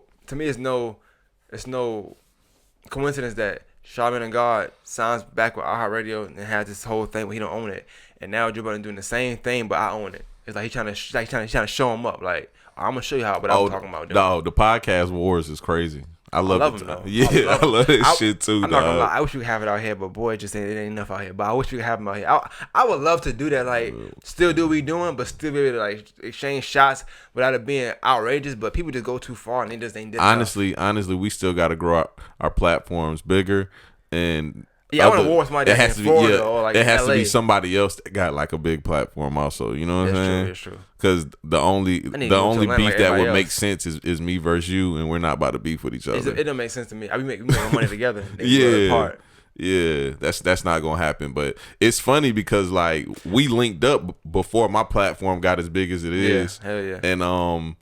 coincidence that Charlamagne and God signs back with iHeartRadio and has this whole thing where he don't own it, and now Joe Budden doing the same thing, but I own it. It's like he's trying to show him up. Like, I'm gonna show you how. But I'm talking about. No, the podcast wars is crazy. I love it. Though. Yeah, I love this shit too. I'm not gonna lie. I wish we could have it out here, but boy, it ain't enough out here. But I wish we could have them out here. I would love to do that. Like, still do what we doing, but still be able to like exchange shots without it being outrageous. But people just go too far and they just ain't. Honestly, we still got to grow our platforms bigger. And I want to war with somebody it has in to be, Florida or like it has LA. to be somebody else that got like a big platform also. You know what I'm saying? It's true. Because the only beef like that would else. make sense is me versus you, and we're not about to beef with each other. It don't make sense to me. We make money together. Yeah, that's not gonna happen. But it's funny because like we linked up before my platform got as big as it is. Hell yeah. And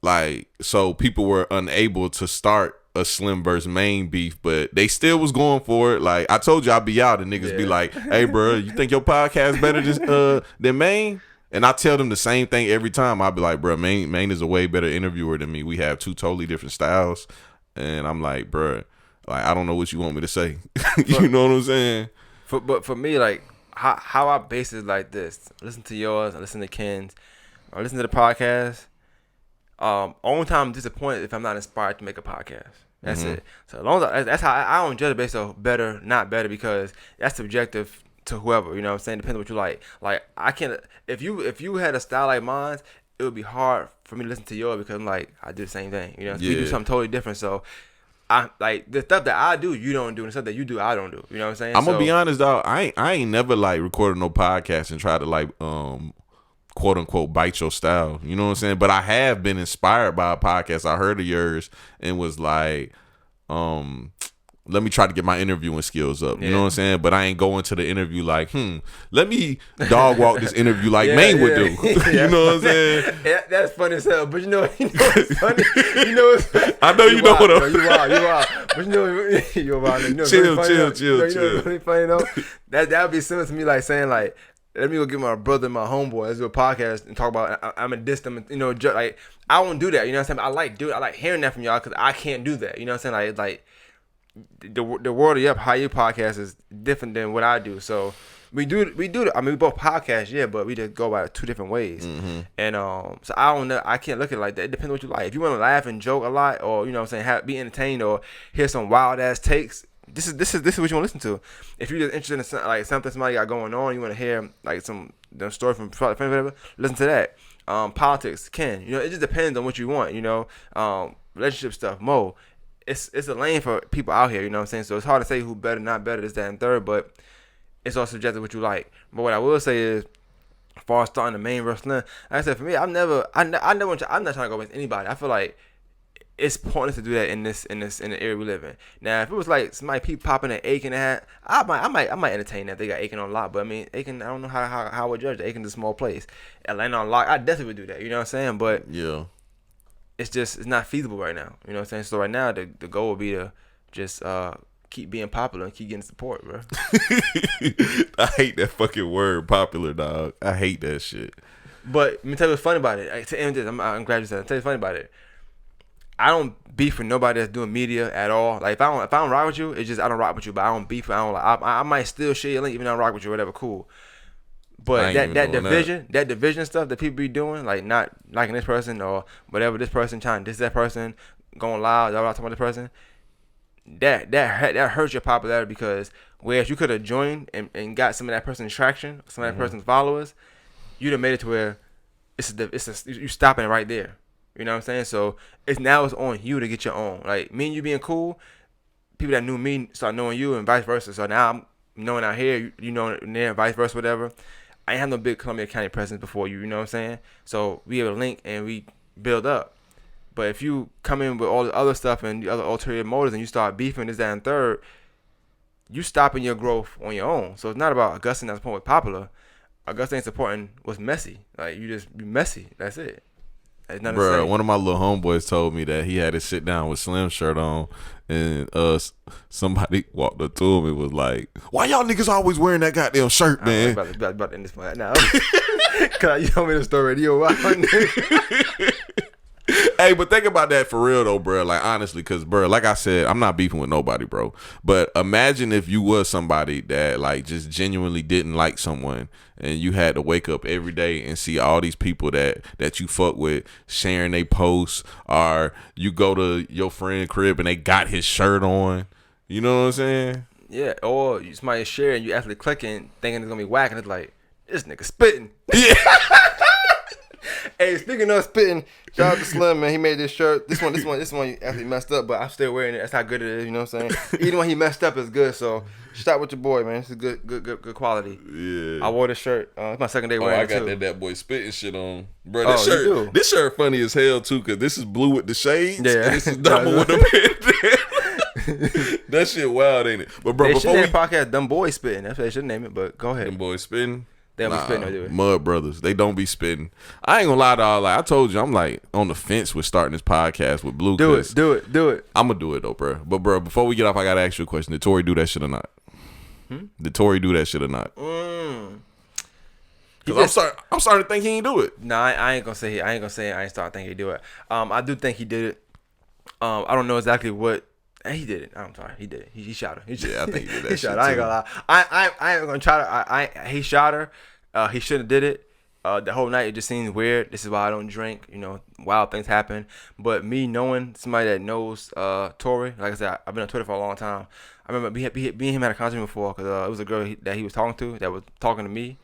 like so people were unable to start a Slim versus Maine beef, but they still was going for it. Like I told you, I'd be out and niggas be like, "Hey, bro, you think your podcast better than Maine?" And I tell them the same thing every time. I'll be like, "Bro, Maine is a way better interviewer than me. We have two totally different styles." And I'm like, "Bro, like I don't know what you want me to say." You know what I'm saying? But for me, like how I base it like this: listen to yours, I listen to Ken's, or listen to the podcast. Only time I'm disappointed if I'm not inspired to make a podcast. That's it. So as long as that's how I don't judge it based on better, not better, because that's subjective to whoever. You know what I'm saying? Depends on what you like. Like I can't. If you had a style like mine, it would be hard for me to listen to yours because I'm like I do the same thing. You know, we do something totally different. So I like the stuff that I do, you don't do, and the stuff that you do, I don't do. You know what I'm saying? I'm gonna be honest, dog. I ain't never like recorded no podcast and try to like quote unquote bite your style. You know what I'm saying? But I have been inspired by a podcast I heard of yours and was like, let me try to get my interviewing skills up. You know what I'm saying? But I ain't going to the interview like, let me dog walk this interview like Maine would do. You know what I'm saying? That's funny as hell. But you know what's funny? I know you know what I'm You wild. But you know you're wild. You know, chill. Really funny though? That would be similar to me like saying like, let me go get my brother and my homeboy. Let's do a podcast and talk about. I'm a diss them. You know, like I won't do that. You know what I'm saying? I like hearing that from y'all because I can't do that. You know what I'm saying? Like the world of Yup, how you podcast is different than what I do. So we do. I mean, we both podcast, yeah, but we just go about it two different ways. And so I don't know. I can't look at it like that. It depends what you like. If you want to laugh and joke a lot, or you know what I'm saying, be entertained, or hear some wild ass takes. This is what you want to listen to. If you're just interested in like something somebody got going on, you want to hear like some story from whatever, listen to that. Politics, it just depends on what you want. You know, relationship stuff, It's a lane for people out here. You know what I'm saying? So it's hard to say who better, not better, this, that, and third. But it's all subjective what you like. But what I will say is, as far as starting the main wrestling, like I said, for me, I'm not trying to go against anybody. I feel like it's pointless to do that in the area we live in. Now, if it was like somebody popping an Aiken hat, I might entertain that. If they got Aiken on lock, but I mean, Aiken, I don't know how I would judge that. Aiken's a small place. Atlanta on lock, I definitely would do that. You know what I'm saying? But yeah, it's not feasible right now. You know what I'm saying? So right now, the goal would be to just keep being popular and keep getting support, bro. I hate that fucking word, popular, dog. I hate that shit. But let me tell you what's funny about it. To end this, I'm glad you said it. I'll tell you what's funny about it. I don't beef with nobody that's doing media at all. Like if I don't rock with you, it's just I don't rock with you. But I don't beef. I might still share your link even though I rock with you or whatever. Cool. But that division stuff that people be doing, like not liking this person or whatever, this person trying to diss that person, going loud, talking about this person, that hurts your popularity because whereas you could have joined and got some of that person's traction, some of that person's followers, you'd have made it to where you stopping it right there. You know what I'm saying? So it's on you to get your own. Like me and you being cool, people that knew me start knowing you and vice versa. So now I'm knowing out here, you know there, vice versa, whatever. I ain't have no big Columbia County presence before you. You know what I'm saying? So we able to link and we build up. But if you come in with all the other stuff and the other ulterior motives and you start beefing this, that, and third, you stopping your growth on your own. So it's not about Augusta not supporting what's popular. Augusta ain't supporting what's messy. Like you just be messy. That's it. Bro, one of my little homeboys told me that he had to sit down with Slim shirt on, and somebody walked up to him and was like, "Why y'all niggas always wearing that goddamn shirt, man?" I'm about to end this point now. Cause you told me the story. Hey, but think about that for real though, bro. Like honestly, cause bro, like I said, I'm not beefing with nobody, bro. But imagine if you was somebody that like just genuinely didn't like someone, and you had to wake up every day and see all these people that you fuck with sharing they posts, or you go to your friend crib and they got his shirt on. You know what I'm saying? Yeah. Or somebody sharing, you actually clicking, thinking it's gonna be whack, and it's like this nigga spitting. Yeah. Hey, speaking of spitting, shout out to Slim, man. He made this shirt. This one he actually messed up, but I'm still wearing it. That's how good it is, you know what I'm saying? Even when he messed up is good, so stop with your boy, man. This is good quality. Yeah. I wore this shirt. It's my second day wearing it, too. I got that boy spitting shit on. Bro, this shirt funny as hell, too, because this is blue with the shades, and this is double with the pen. That shit wild, ain't it? But bro, they should name podcast Dumb Boys Spitting. That's what they should name it, but go ahead. Dumb Boys Spitting? They don't be spitting, or do it? Mud Brothers. They don't be spitting. I ain't gonna lie to all. Like I told you, I'm like on the fence with starting this podcast with Blue. Do it. I'm gonna do it though, bro. But bro, before we get off, I gotta ask you a question. Did Tory do that shit or not? Did Tory do that shit or not? Cause I'm starting to think he ain't do it. Nah, I ain't gonna say I ain't starting to think he do it. I do think he did it. I don't know exactly what. He did it. I'm sorry. He did it. He shot her. I think he did that He shit shot her. I ain't gonna lie. I ain't gonna try to. He shot her. He shouldn't have did it. The whole night it just seems weird. This is why I don't drink. You know, wild things happen. But me knowing somebody that knows Tory, like I said, I've been on Twitter for a long time. I remember me and him had a conversation before because it was a girl that he was talking to that was talking to me.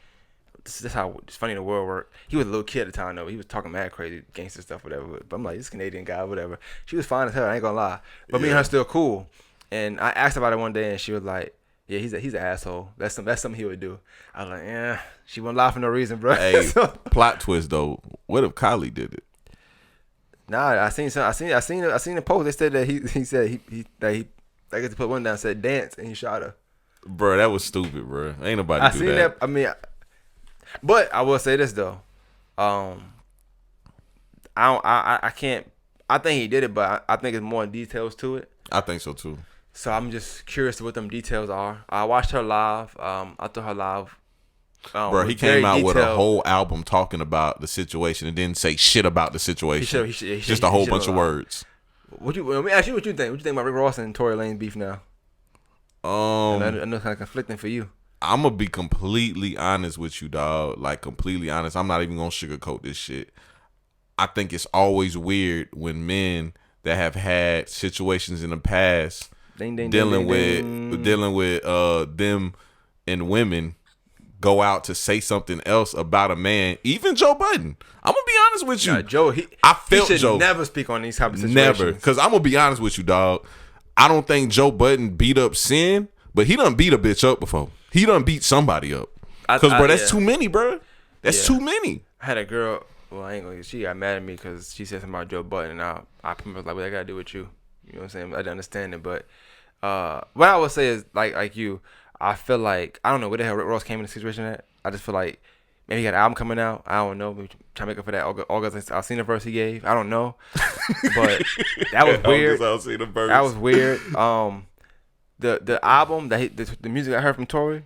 This is how it's funny the world work. He was a little kid at the time though. He was talking mad crazy gangster stuff, whatever. But I'm like, this Canadian guy, whatever. She was fine as hell. I ain't gonna lie. But me and her still cool. And I asked about it one day, and she was like, "Yeah, he's an asshole. That's something he would do." I was like, "Yeah." She wouldn't lie for no reason, bro. Hey, plot twist though. What if Kylie did it? Nah, I seen the post. They said that he said I guess he put one down and said dance, and he shot her. Bro, that was stupid, bro. Ain't nobody do that. I mean. But I will say this though, I can't. I think he did it, but I think it's more details to it. I think so too. So I'm just curious to what them details are. I watched her live. I thought her live. Bro, he came out with a whole album talking about the situation and didn't say shit about the situation. Just a whole bunch of words. Let me ask you what you think. What you think about Rick Ross and Tory Lanez beef now? I know it's kind of conflicting for you. I'm gonna be completely honest with you, dog. Like completely honest. I'm not even gonna sugarcoat this shit. I think it's always weird when men that have had situations in the past dealing with them and women go out to say something else about a man. Even Joe Budden. I'm gonna be honest with you. Joe, I felt he should Joe never speak on these type of situations. Never, because I'm gonna be honest with you, dog. I don't think Joe Budden beat up Sin, but he done beat a bitch up before. He done beat somebody up. Because, bro, that's too many, bro. That's too many. I had a girl, well, I ain't gonna, she got mad at me because she said something about Joe Budden, and I was like, what that got to do with you? You know what I'm saying? I didn't understand it, but what I would say is, like you, I feel like, I don't know where the hell Rick Ross came in the situation at. I just feel like maybe he got an album coming out. I don't know. Maybe trying to make up for that August Alsina verse he gave. I don't know. But that was weird. That was weird. The album the music I heard from Tory,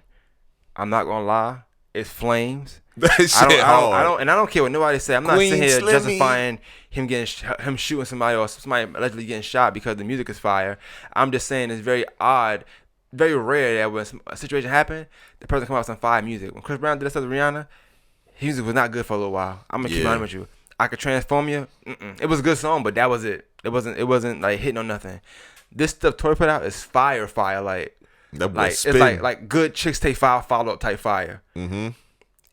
I'm not gonna lie, it's flames. I don't care what nobody say. I'm not sitting here justifying him shooting somebody or somebody allegedly getting shot because the music is fire. I'm just saying it's very odd very rare that when a situation happened, the person come out with some fire music. When Chris Brown did that stuff with Rihanna, his music was not good for a little while. I'm gonna keep honest with you. I Could Transform You. It was a good song, but that was it. It wasn't like hitting on nothing. This stuff Tory put out is fire. It's like good chicks take fire, follow up type fire. Mm-hmm.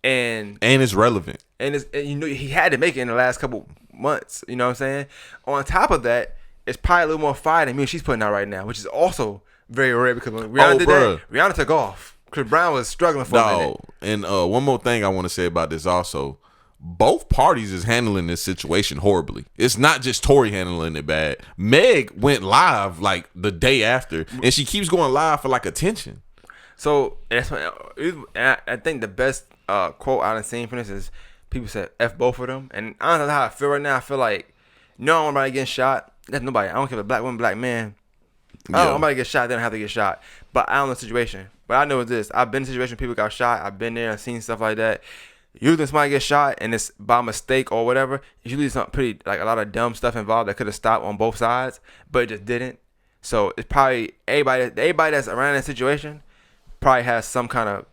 And it's relevant. And he had to make it in the last couple months. You know what I'm saying? On top of that, it's probably a little more fire than she's putting out right now, which is also very rare because when Rihanna did that, Rihanna took off. Chris Brown was struggling for a minute. And one more thing I want to say about this also. Both parties is handling this situation horribly. It's not just Tory handling it bad. Meg went live like the day after, and she keeps going live for like attention. So that's what I think the best quote I've seen from this is people said F both of them. And I don't know how I feel right now. I feel like no one getting shot. That's nobody. I don't care if a black woman, black man. I don't nobody get shot. They don't have to get shot. But I don't know the situation. But I know this. I've been in situations where people got shot. I've been there and seen stuff like that. Usually somebody gets shot and it's by mistake or whatever. Usually something pretty, like a lot of dumb stuff involved that could have stopped on both sides, but it just didn't. So it's probably everybody that's around that situation probably has some kind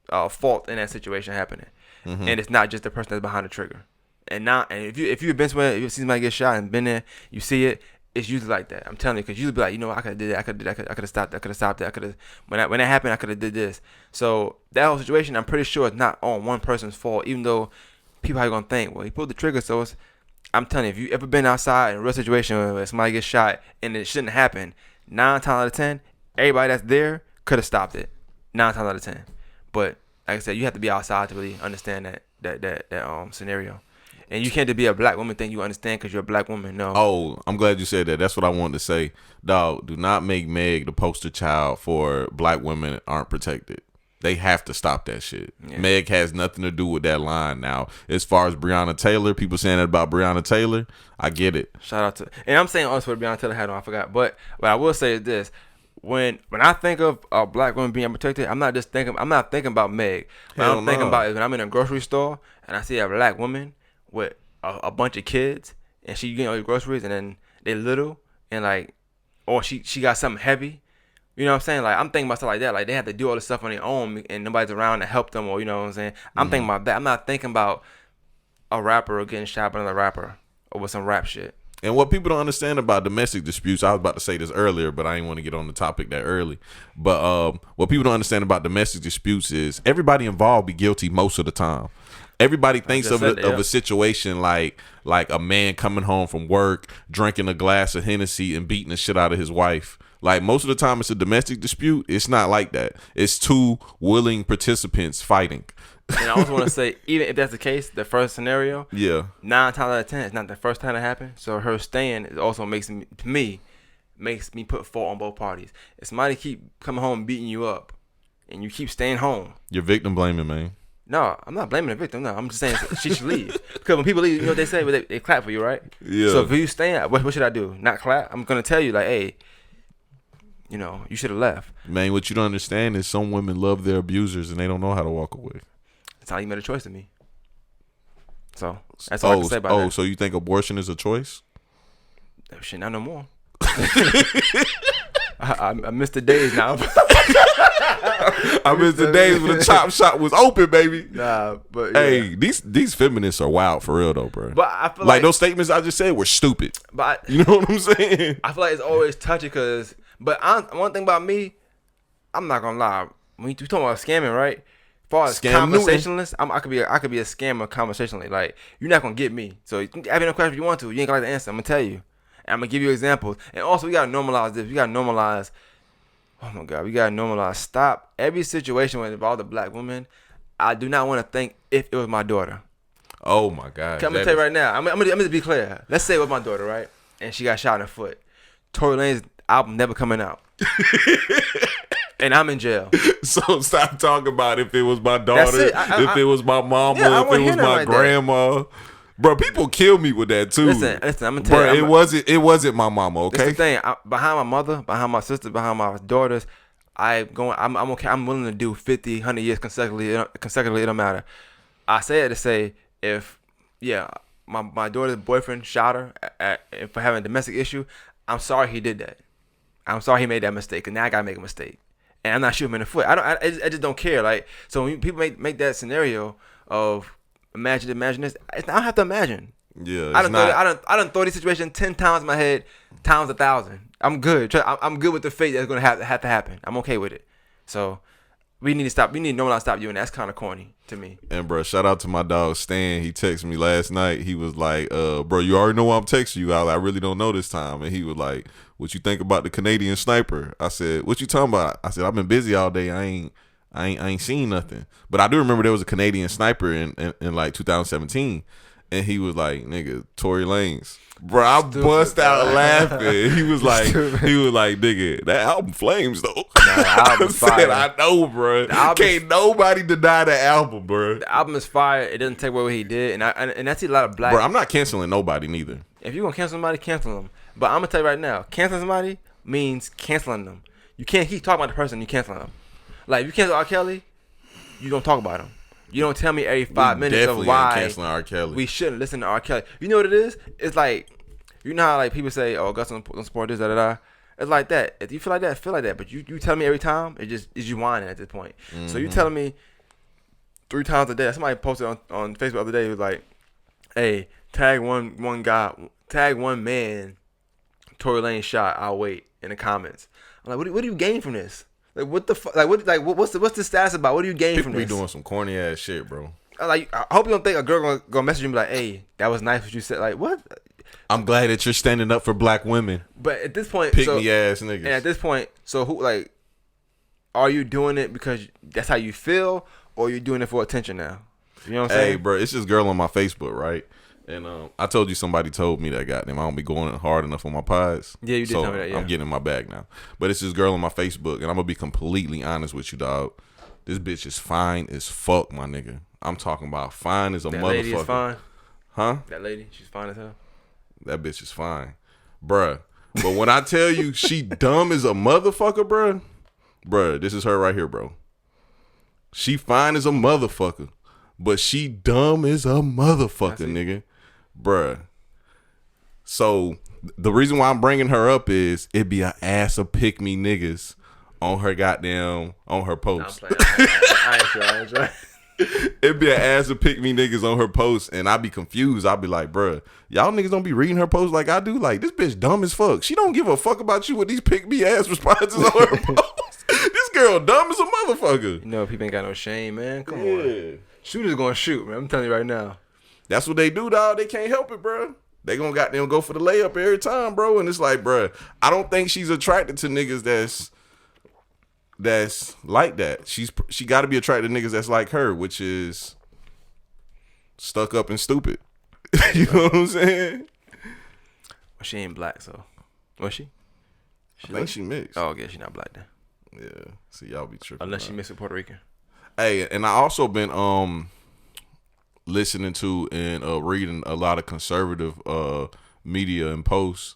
of fault in that situation happening. Mm-hmm. And it's not just the person that's behind the trigger. And if you've been somewhere, if you see somebody get shot and been there, you see it, it's usually like that. I'm telling you, because usually be like, you know, I could have did that, I could have stopped that, I could have stopped that, when that happened, I could have did this. So that whole situation, I'm pretty sure it's not on one person's fault, even though people are gonna think, well, he pulled the trigger. So I'm telling you, if you ever been outside in a real situation where somebody gets shot and it shouldn't happen, 9 times out of 10, everybody that's there could have stopped it. 9 times out of 10. But like I said, you have to be outside to really understand that scenario. And you can't just be a black woman thing you understand because you're a black woman. No. Oh, I'm glad you said that. That's what I wanted to say. Dog, do not make Meg the poster child for black women aren't protected. They have to stop that shit. Yeah. Meg has nothing to do with that line now. As far as Breonna Taylor, people saying that about Breonna Taylor, I get it. Shout out to, and I'm saying also what Breonna Taylor had on, I forgot. But what I will say is this. When I think of a black woman being protected, I'm not thinking about Meg. What I'm thinking about is when I'm in a grocery store and I see a black woman with a bunch of kids and she getting all the groceries and then they little and like, or she got something heavy, you know what I'm saying? Like I'm thinking about stuff like that. Like they have to do all this stuff on their own and nobody's around to help them, or you know what I'm saying? I'm thinking about that. I'm not thinking about a rapper or getting shot by another rapper or with some rap shit. And what people don't understand about domestic disputes, I was about to say this earlier, but I didn't want to get on the topic that early. But what people don't understand about domestic disputes is everybody involved be guilty most of the time. Everybody thinks of a situation like a man coming home from work, drinking a glass of Hennessy and beating the shit out of his wife. Like most of the time it's a domestic dispute. It's not like that. It's two willing participants fighting. And I also want to say, even if that's the case, the first scenario, 9 times out of 10, it's not the first time it happened. So her staying is also makes me put fault on both parties. If somebody keep coming home and beating you up, and you keep staying home, you're victim blaming, man. No, I'm not blaming the victim. No, I'm just saying she should leave. Because when people leave, you know what they say? They clap for you, right? Yeah. So if you stay, what should I do? Not clap? I'm going to tell you, like, hey, you know, you should have left. Man, what you don't understand is some women love their abusers and they don't know how to walk away. That's how you made a choice to me. So that's all I can say about that. Oh, so you think abortion is a choice? Shit, not no more. I miss the days now. I miss the days when the chop shop was open, baby. Nah, but yeah. Hey, these feminists are wild for real though, bro. But I feel like those statements I just said were stupid. But you know what I'm saying? I feel like it's always touchy because. But one thing about me, I'm not gonna lie. When you talking about scamming, right? As far as conversationalist, I could be a scammer conversationally. Like you're not gonna get me. So you can ask me a question if you want to. You ain't gonna like the answer. I'm gonna tell you. And I'm gonna give you examples. And also we gotta normalize this. We gotta normalize. Oh my God, we gotta normalize. Stop every situation when it involves a black woman. I do not want to think if it was my daughter. Oh my God. I'm gonna tell you right now. I'm gonna be clear. Let's say it was my daughter, right? And she got shot in the foot. Tory Lanez's album never coming out. And I'm in jail. So stop talking about if it was my daughter, if it was my mama, if it was my grandma. Bro, people kill me with that too. Listen, I'm gonna tell you. It wasn't my mama, okay? That's the thing. Behind my mother, behind my sister, behind my daughters, I'm okay. I'm willing to do 50, 100 years consecutively. It don't matter. I say it to say if my daughter's boyfriend shot her for having a domestic issue, I'm sorry he did that. I'm sorry he made that mistake, and now I gotta make a mistake. and I'm not shooting him in the foot. I just don't care. Like, so when people make that scenario of imagine this, I don't have to imagine. Yeah, I done throw this situation 10 times in my head, times 1,000. I'm good. I'm good with the fate that's gonna have to happen. I'm okay with it. So we need to stop. We need to know when I stop doing that. That's kind of corny to me. And bro, shout out to my dog Stan. He texted me last night. He was like, bro, you already know why I'm texting you. I really don't know this time. And he was like, what you think about the Canadian sniper? I said, what you talking about? I said, I've been busy all day. I ain't seen nothing. But I do remember there was a Canadian sniper in like 2017. And he was like, nigga, Tory Lanez. Bro, I bust out laughing. He was like, nigga, that album flames though. Album's fire. I know, bro. Can't nobody deny the album, bro. The album is fire. It doesn't take away what he did, and I see a lot of black. Bro, I'm not canceling nobody neither. If you're gonna cancel somebody, cancel them. But I'm gonna tell you right now, canceling somebody means canceling them. You can't keep talking about the person you canceling them. Like, if you cancel R. Kelly, you don't talk about him. You don't tell me every 5 minutes of why canceling R. Kelly. We shouldn't listen to R. Kelly. You know what it is? It's like, you know how like people say, "Oh, Augusta don't support this, da da da." It's like that. If you feel like that, feel like that. But you tell me every time, it's you whining at this point. Mm-hmm. So you telling me 3 times a day. Somebody posted on Facebook the other day. It was like, "Hey, tag one man, Tory Lanez shot. I'll wait." In the comments, I'm like, what do you gain from this? Like, what the fuck? Like, what's the status about? What do you gain from this? People be doing some corny ass shit, bro. Like, I hope you don't think a girl gonna message you and be like, "Hey, that was nice what you said." Like, what? I'm glad that you're standing up for black women. But at this point, pick me ass niggas. And at this point, so who, like, are you doing it because that's how you feel, or are you doing it for attention now? You know what I'm saying? Hey, bro, it's this girl on my Facebook, right? And I told you somebody told me that, goddamn, I don't be going hard enough on my pods. Yeah, you did tell me that, yeah. I'm getting in my bag now. But it's this girl on my Facebook, and I'm going to be completely honest with you, dog. This bitch is fine as fuck, my nigga. I'm talking about fine as a motherfucker. That lady is fine? Huh? That lady, she's fine as hell? That bitch is fine. Bruh. But when I tell you she dumb as a motherfucker, bruh, this is her right here, bro. She fine as a motherfucker, but she dumb as a motherfucker, nigga. Bruh. So the reason why I'm bringing her up is it be a ass of pick me niggas on her post. I ain't sure. It'd be an ass of pick me niggas on her post, and I'd be confused. I'd be like, bruh, y'all niggas don't be reading her post like I do. Like, this bitch dumb as fuck. She don't give a fuck about you with these pick me ass responses on her post. This girl dumb as a motherfucker. You know, people ain't got no shame, man. Come on. Shooters gonna shoot, man. I'm telling you right now. That's what they do, dog. They can't help it, bro. They gonna goddamn go for the layup every time, bro. And it's like, bro, I don't think she's attracted to niggas that's like that. She got to be attracted to niggas that's like her, which is stuck up and stupid. You know what I'm saying? Well, she ain't black, so was she? I think she mixed. Oh, okay, she not black then. Yeah. See, y'all be tripping. Unless she mixed with Puerto Rican. Hey, and I also been listening to and reading a lot of conservative media and posts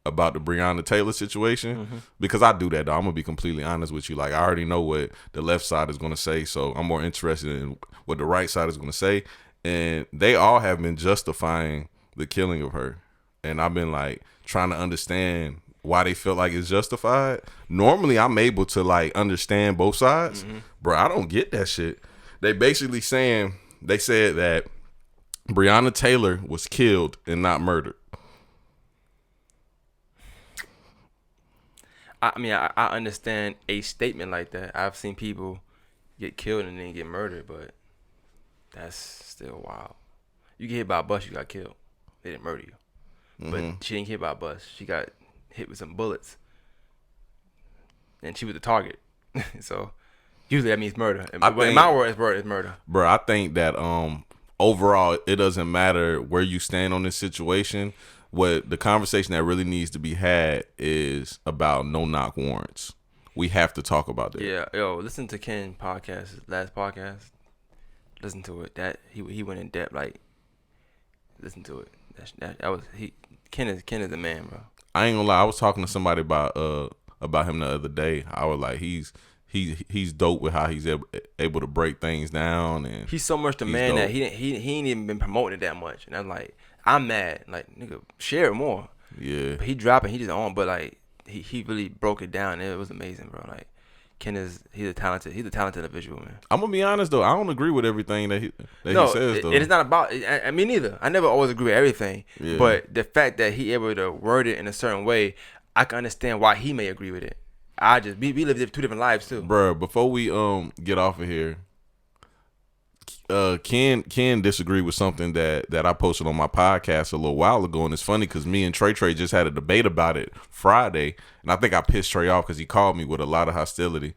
about the Breonna Taylor situation, because I do that, though. I'm gonna be completely honest with you. Like, I already know what the left side is gonna say, so I'm more interested in what the right side is gonna say. And they all have been justifying the killing of her, and I've been like trying to understand why they feel like it's justified. Normally, I'm able to like understand both sides, bro. I don't get that shit. They basically said that Breonna Taylor was killed and not murdered. I mean, I understand a statement like that. I've seen people get killed and then get murdered, but that's still wild. You get hit by a bus, you got killed. They didn't murder you. But she didn't get hit by a bus. She got hit with some bullets. And she was the target. So usually that means murder. In my world, it's murder. Bro, I think that overall, it doesn't matter where you stand on this situation. What the conversation that really needs to be had is about no-knock warrants. We have to talk about that. Yeah, listen to Ken podcast, his last podcast. Listen to it. That he went in depth. Like, listen to it. That was he. Ken is the man, bro. I ain't gonna lie. I was talking to somebody about him the other day. I was like, he's dope with how he's able to break things down, and he's so much the man dope. That he ain't even been promoting it that much. And I'm like, I'm mad. Like, nigga, share it more. Yeah. But he dropping, he just on. But like, he really broke it down. It was amazing, bro. Like, Ken he's a talented individual, man. I'm gonna be honest though, I don't agree with everything that he says though. It is not about. I mean, neither. I never always agree with everything. Yeah. But the fact that he able to word it in a certain way, I can understand why he may agree with it. We live two different lives too. Bruh, before we get off of here, Ken disagreed with something that I posted on my podcast a little while ago, and it's funny because me and Trey just had a debate about it Friday, and I think I pissed Trey off because he called me with a lot of hostility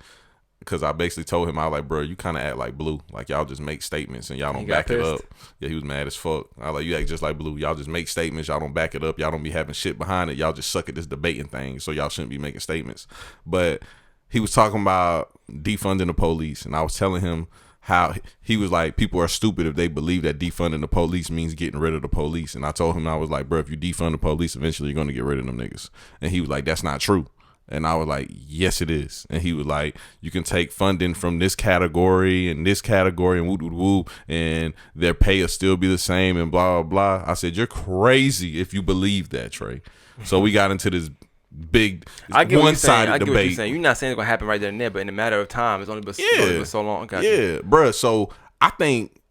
because I basically told him, I was like, bro, you kind of act like Blue, like y'all just make statements and y'all don't back it up. Yeah, he was mad as fuck. I was like, you act just like Blue, y'all just make statements, y'all don't back it up, y'all don't be having shit behind it, y'all just suck at this debating thing, so y'all shouldn't be making statements. But he was talking about defunding the police, and I was telling him how he was like, people are stupid if they believe that defunding the police means getting rid of the police. And I told him, I was like, bro, if you defund the police, eventually you're going to get rid of them niggas. And he was like, that's not true. And I was like, yes, it is. And he was like, you can take funding from this category and woo woo woo, and their pay will still be the same and blah, blah, blah. I said, you're crazy if you believe that, Trey. So we got into this big one-sided debate. What you're saying. You're not saying it's gonna happen right there and there, but in a matter of time, it's only been so long. Yeah, bro. So I think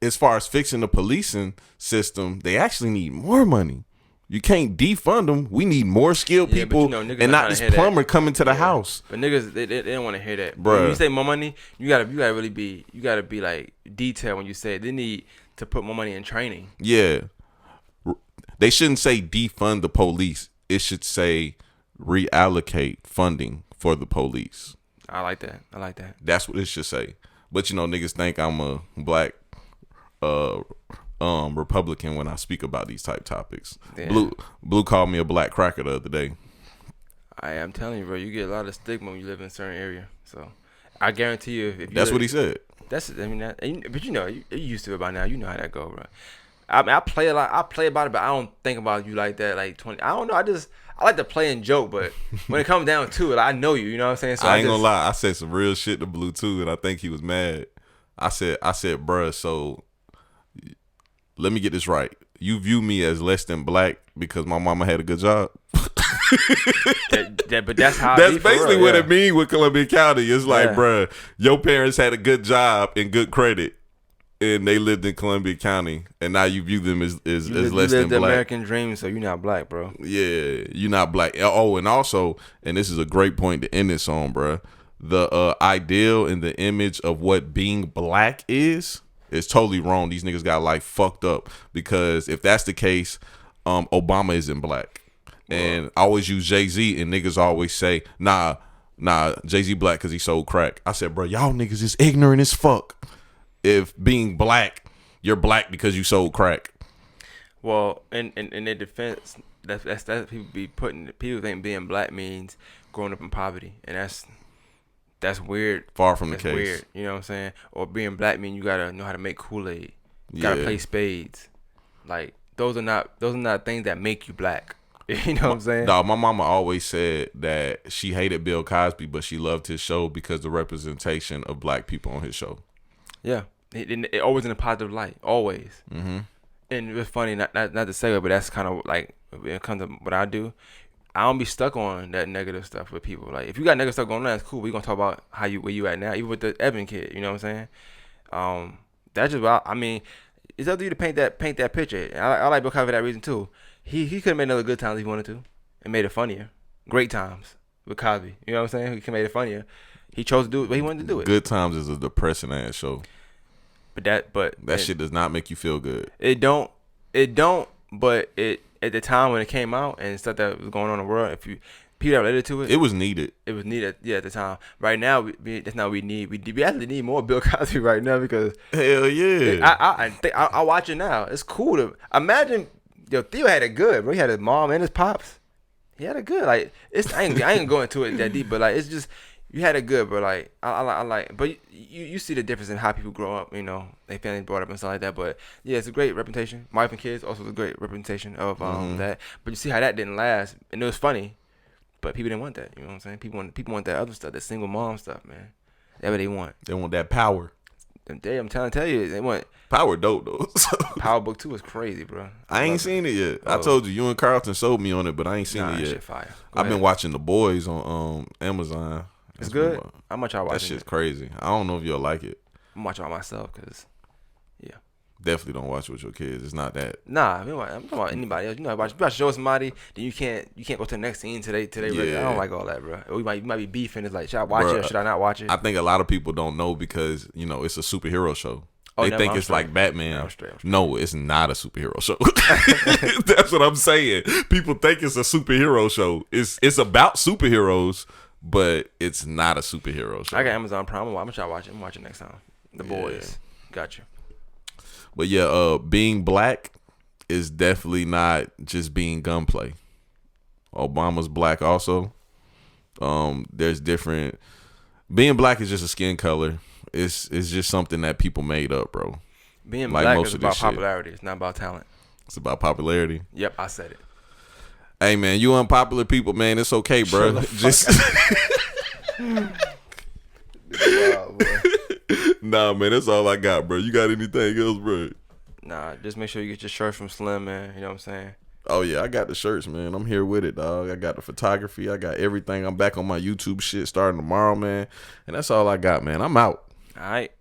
as far as fixing the policing system, they actually need more money. You can't defund them. We need more skilled people, and not this plumber coming to the house. But niggas, they don't want to hear that, bro. When you say more money, you gotta be like detailed when you say it. They need to put more money in training. Yeah, they shouldn't say defund the police. It should say reallocate funding for the police. I like that. That's what it should say. But niggas think I'm a black Republican when I speak about these type topics. Damn. Blue called me a black cracker the other day. I'm telling you, bro, you get a lot of stigma when you live in a certain area. So I guarantee you, if you that's what he said. But you used to it by now. You know how that go, bro. I mean, I play a lot. I play about it, but I don't think about you like that. Like 20. I don't know. I like to play and joke, but when it comes down to it, I know you. You know what I'm saying? So I ain't gonna lie. I said some real shit to Blue too, and I think he was mad. I said, bruh, so let me get this right. You view me as less than black because my mama had a good job. But that's how. That's basically what it means with Columbia County. It's like, bruh, your parents had a good job and good credit, and they lived in Columbia County, and now you view them as less than black. You live the American dream, so you're not black, bro. Yeah, you're not black. Oh, and also, and this is a great point to end this on, bro. The ideal and the image of what being black is totally wrong. These niggas got life fucked up, because if that's the case, Obama isn't black. And I always use Jay-Z, and niggas always say, nah, Jay-Z black because he sold crack. I said, bro, y'all niggas is ignorant as fuck. If being black, you're black because you sold crack. Well, in their defense, that's people think being black means growing up in poverty, and that's weird. Far from the case. Weird, you know what I'm saying? Or being black mean you gotta know how to make Kool-Aid. You gotta play spades. Like those are not things that make you black. You know what I'm saying? Dog, my mama always said that she hated Bill Cosby, but she loved his show because the representation of black people on his show. Yeah, it always in a positive light, always. Mm-hmm. And it's funny, not to segue, but that's kind of like when it comes to what I do. I don't be stuck on that negative stuff with people. Like if you got negative stuff going on, that's cool. We gonna talk about where you at now, even with the Evan kid. You know what I'm saying? That's just I mean, it's up to you to paint that picture. I like Bill Cosby for that reason too. He could have made another Good Times if he wanted to, and made it funnier. Great Times with Cosby. You know what I'm saying? He could have made it funnier. He chose to do it, but he wanted to do it. Good Times is a depressing ass show. But that shit does not make you feel good. It don't. But it at the time when it came out and stuff that was going on in the world, if you people that related to it, it was needed. It was needed, yeah, at the time. Right now, that's not what we need. We actually need more Bill Cosby right now because hell yeah. I watch it now. It's cool to imagine. Yo, Theo had it good, bro. He had his mom and his pops. He had it good. Like I ain't going into it that deep, but like it's just you had it good, bro. Like I like, but you see the difference in how people grow up. You know, they family brought up and stuff like that. But yeah, it's a great representation. Wife and kids also a great representation of that. But you see how that didn't last, and it was funny, but people didn't want that. You know what I'm saying? People want that other stuff, that single mom stuff, man. That's what they want. They want that power. I'm trying to tell you, they want Power dope though. Power Book 2 is crazy, bro. I ain't seen it yet. I told you and Carlton sold me on it, but I ain't seen it yet. Shit fire. I've been watching The Boys on Amazon. It's good. I'm gonna try watching that shit's crazy. I don't know if you'll like it. I'm watching by myself because, yeah. Definitely don't watch it with your kids. It's not that. Nah, I'm talking about anybody else. You about to show somebody, then you can't go to the next scene today. Yeah. I don't like all that, bro. We might be beefing. It's like, should I watch it or should I not watch it? I think a lot of people don't know because it's a superhero show. They think it's like Batman. I'm straight. No, it's not a superhero show. That's what I'm saying. People think it's a superhero show. It's about superheroes, but it's not a superhero show. I got Amazon Prime. I'm gonna try to watch it. I'm watching next time. The Boys. Got you. But yeah, being black is definitely not just being gunplay. Obama's black also. There's different. Being black is just a skin color. It's just something that people made up, bro. Being like black is about popularity. It's not about talent. It's about popularity. Yep, I said it. Hey man, you unpopular people, man. It's okay, bro. Just Wow, nah, man. That's all I got, bro. You got anything else, bro? Nah, just make sure you get your shirt from Slim, man. You know what I'm saying? Oh yeah, I got the shirts, man. I'm here with it, dog. I got the photography. I got everything. I'm back on my YouTube shit starting tomorrow, man. And that's all I got, man. I'm out. All right.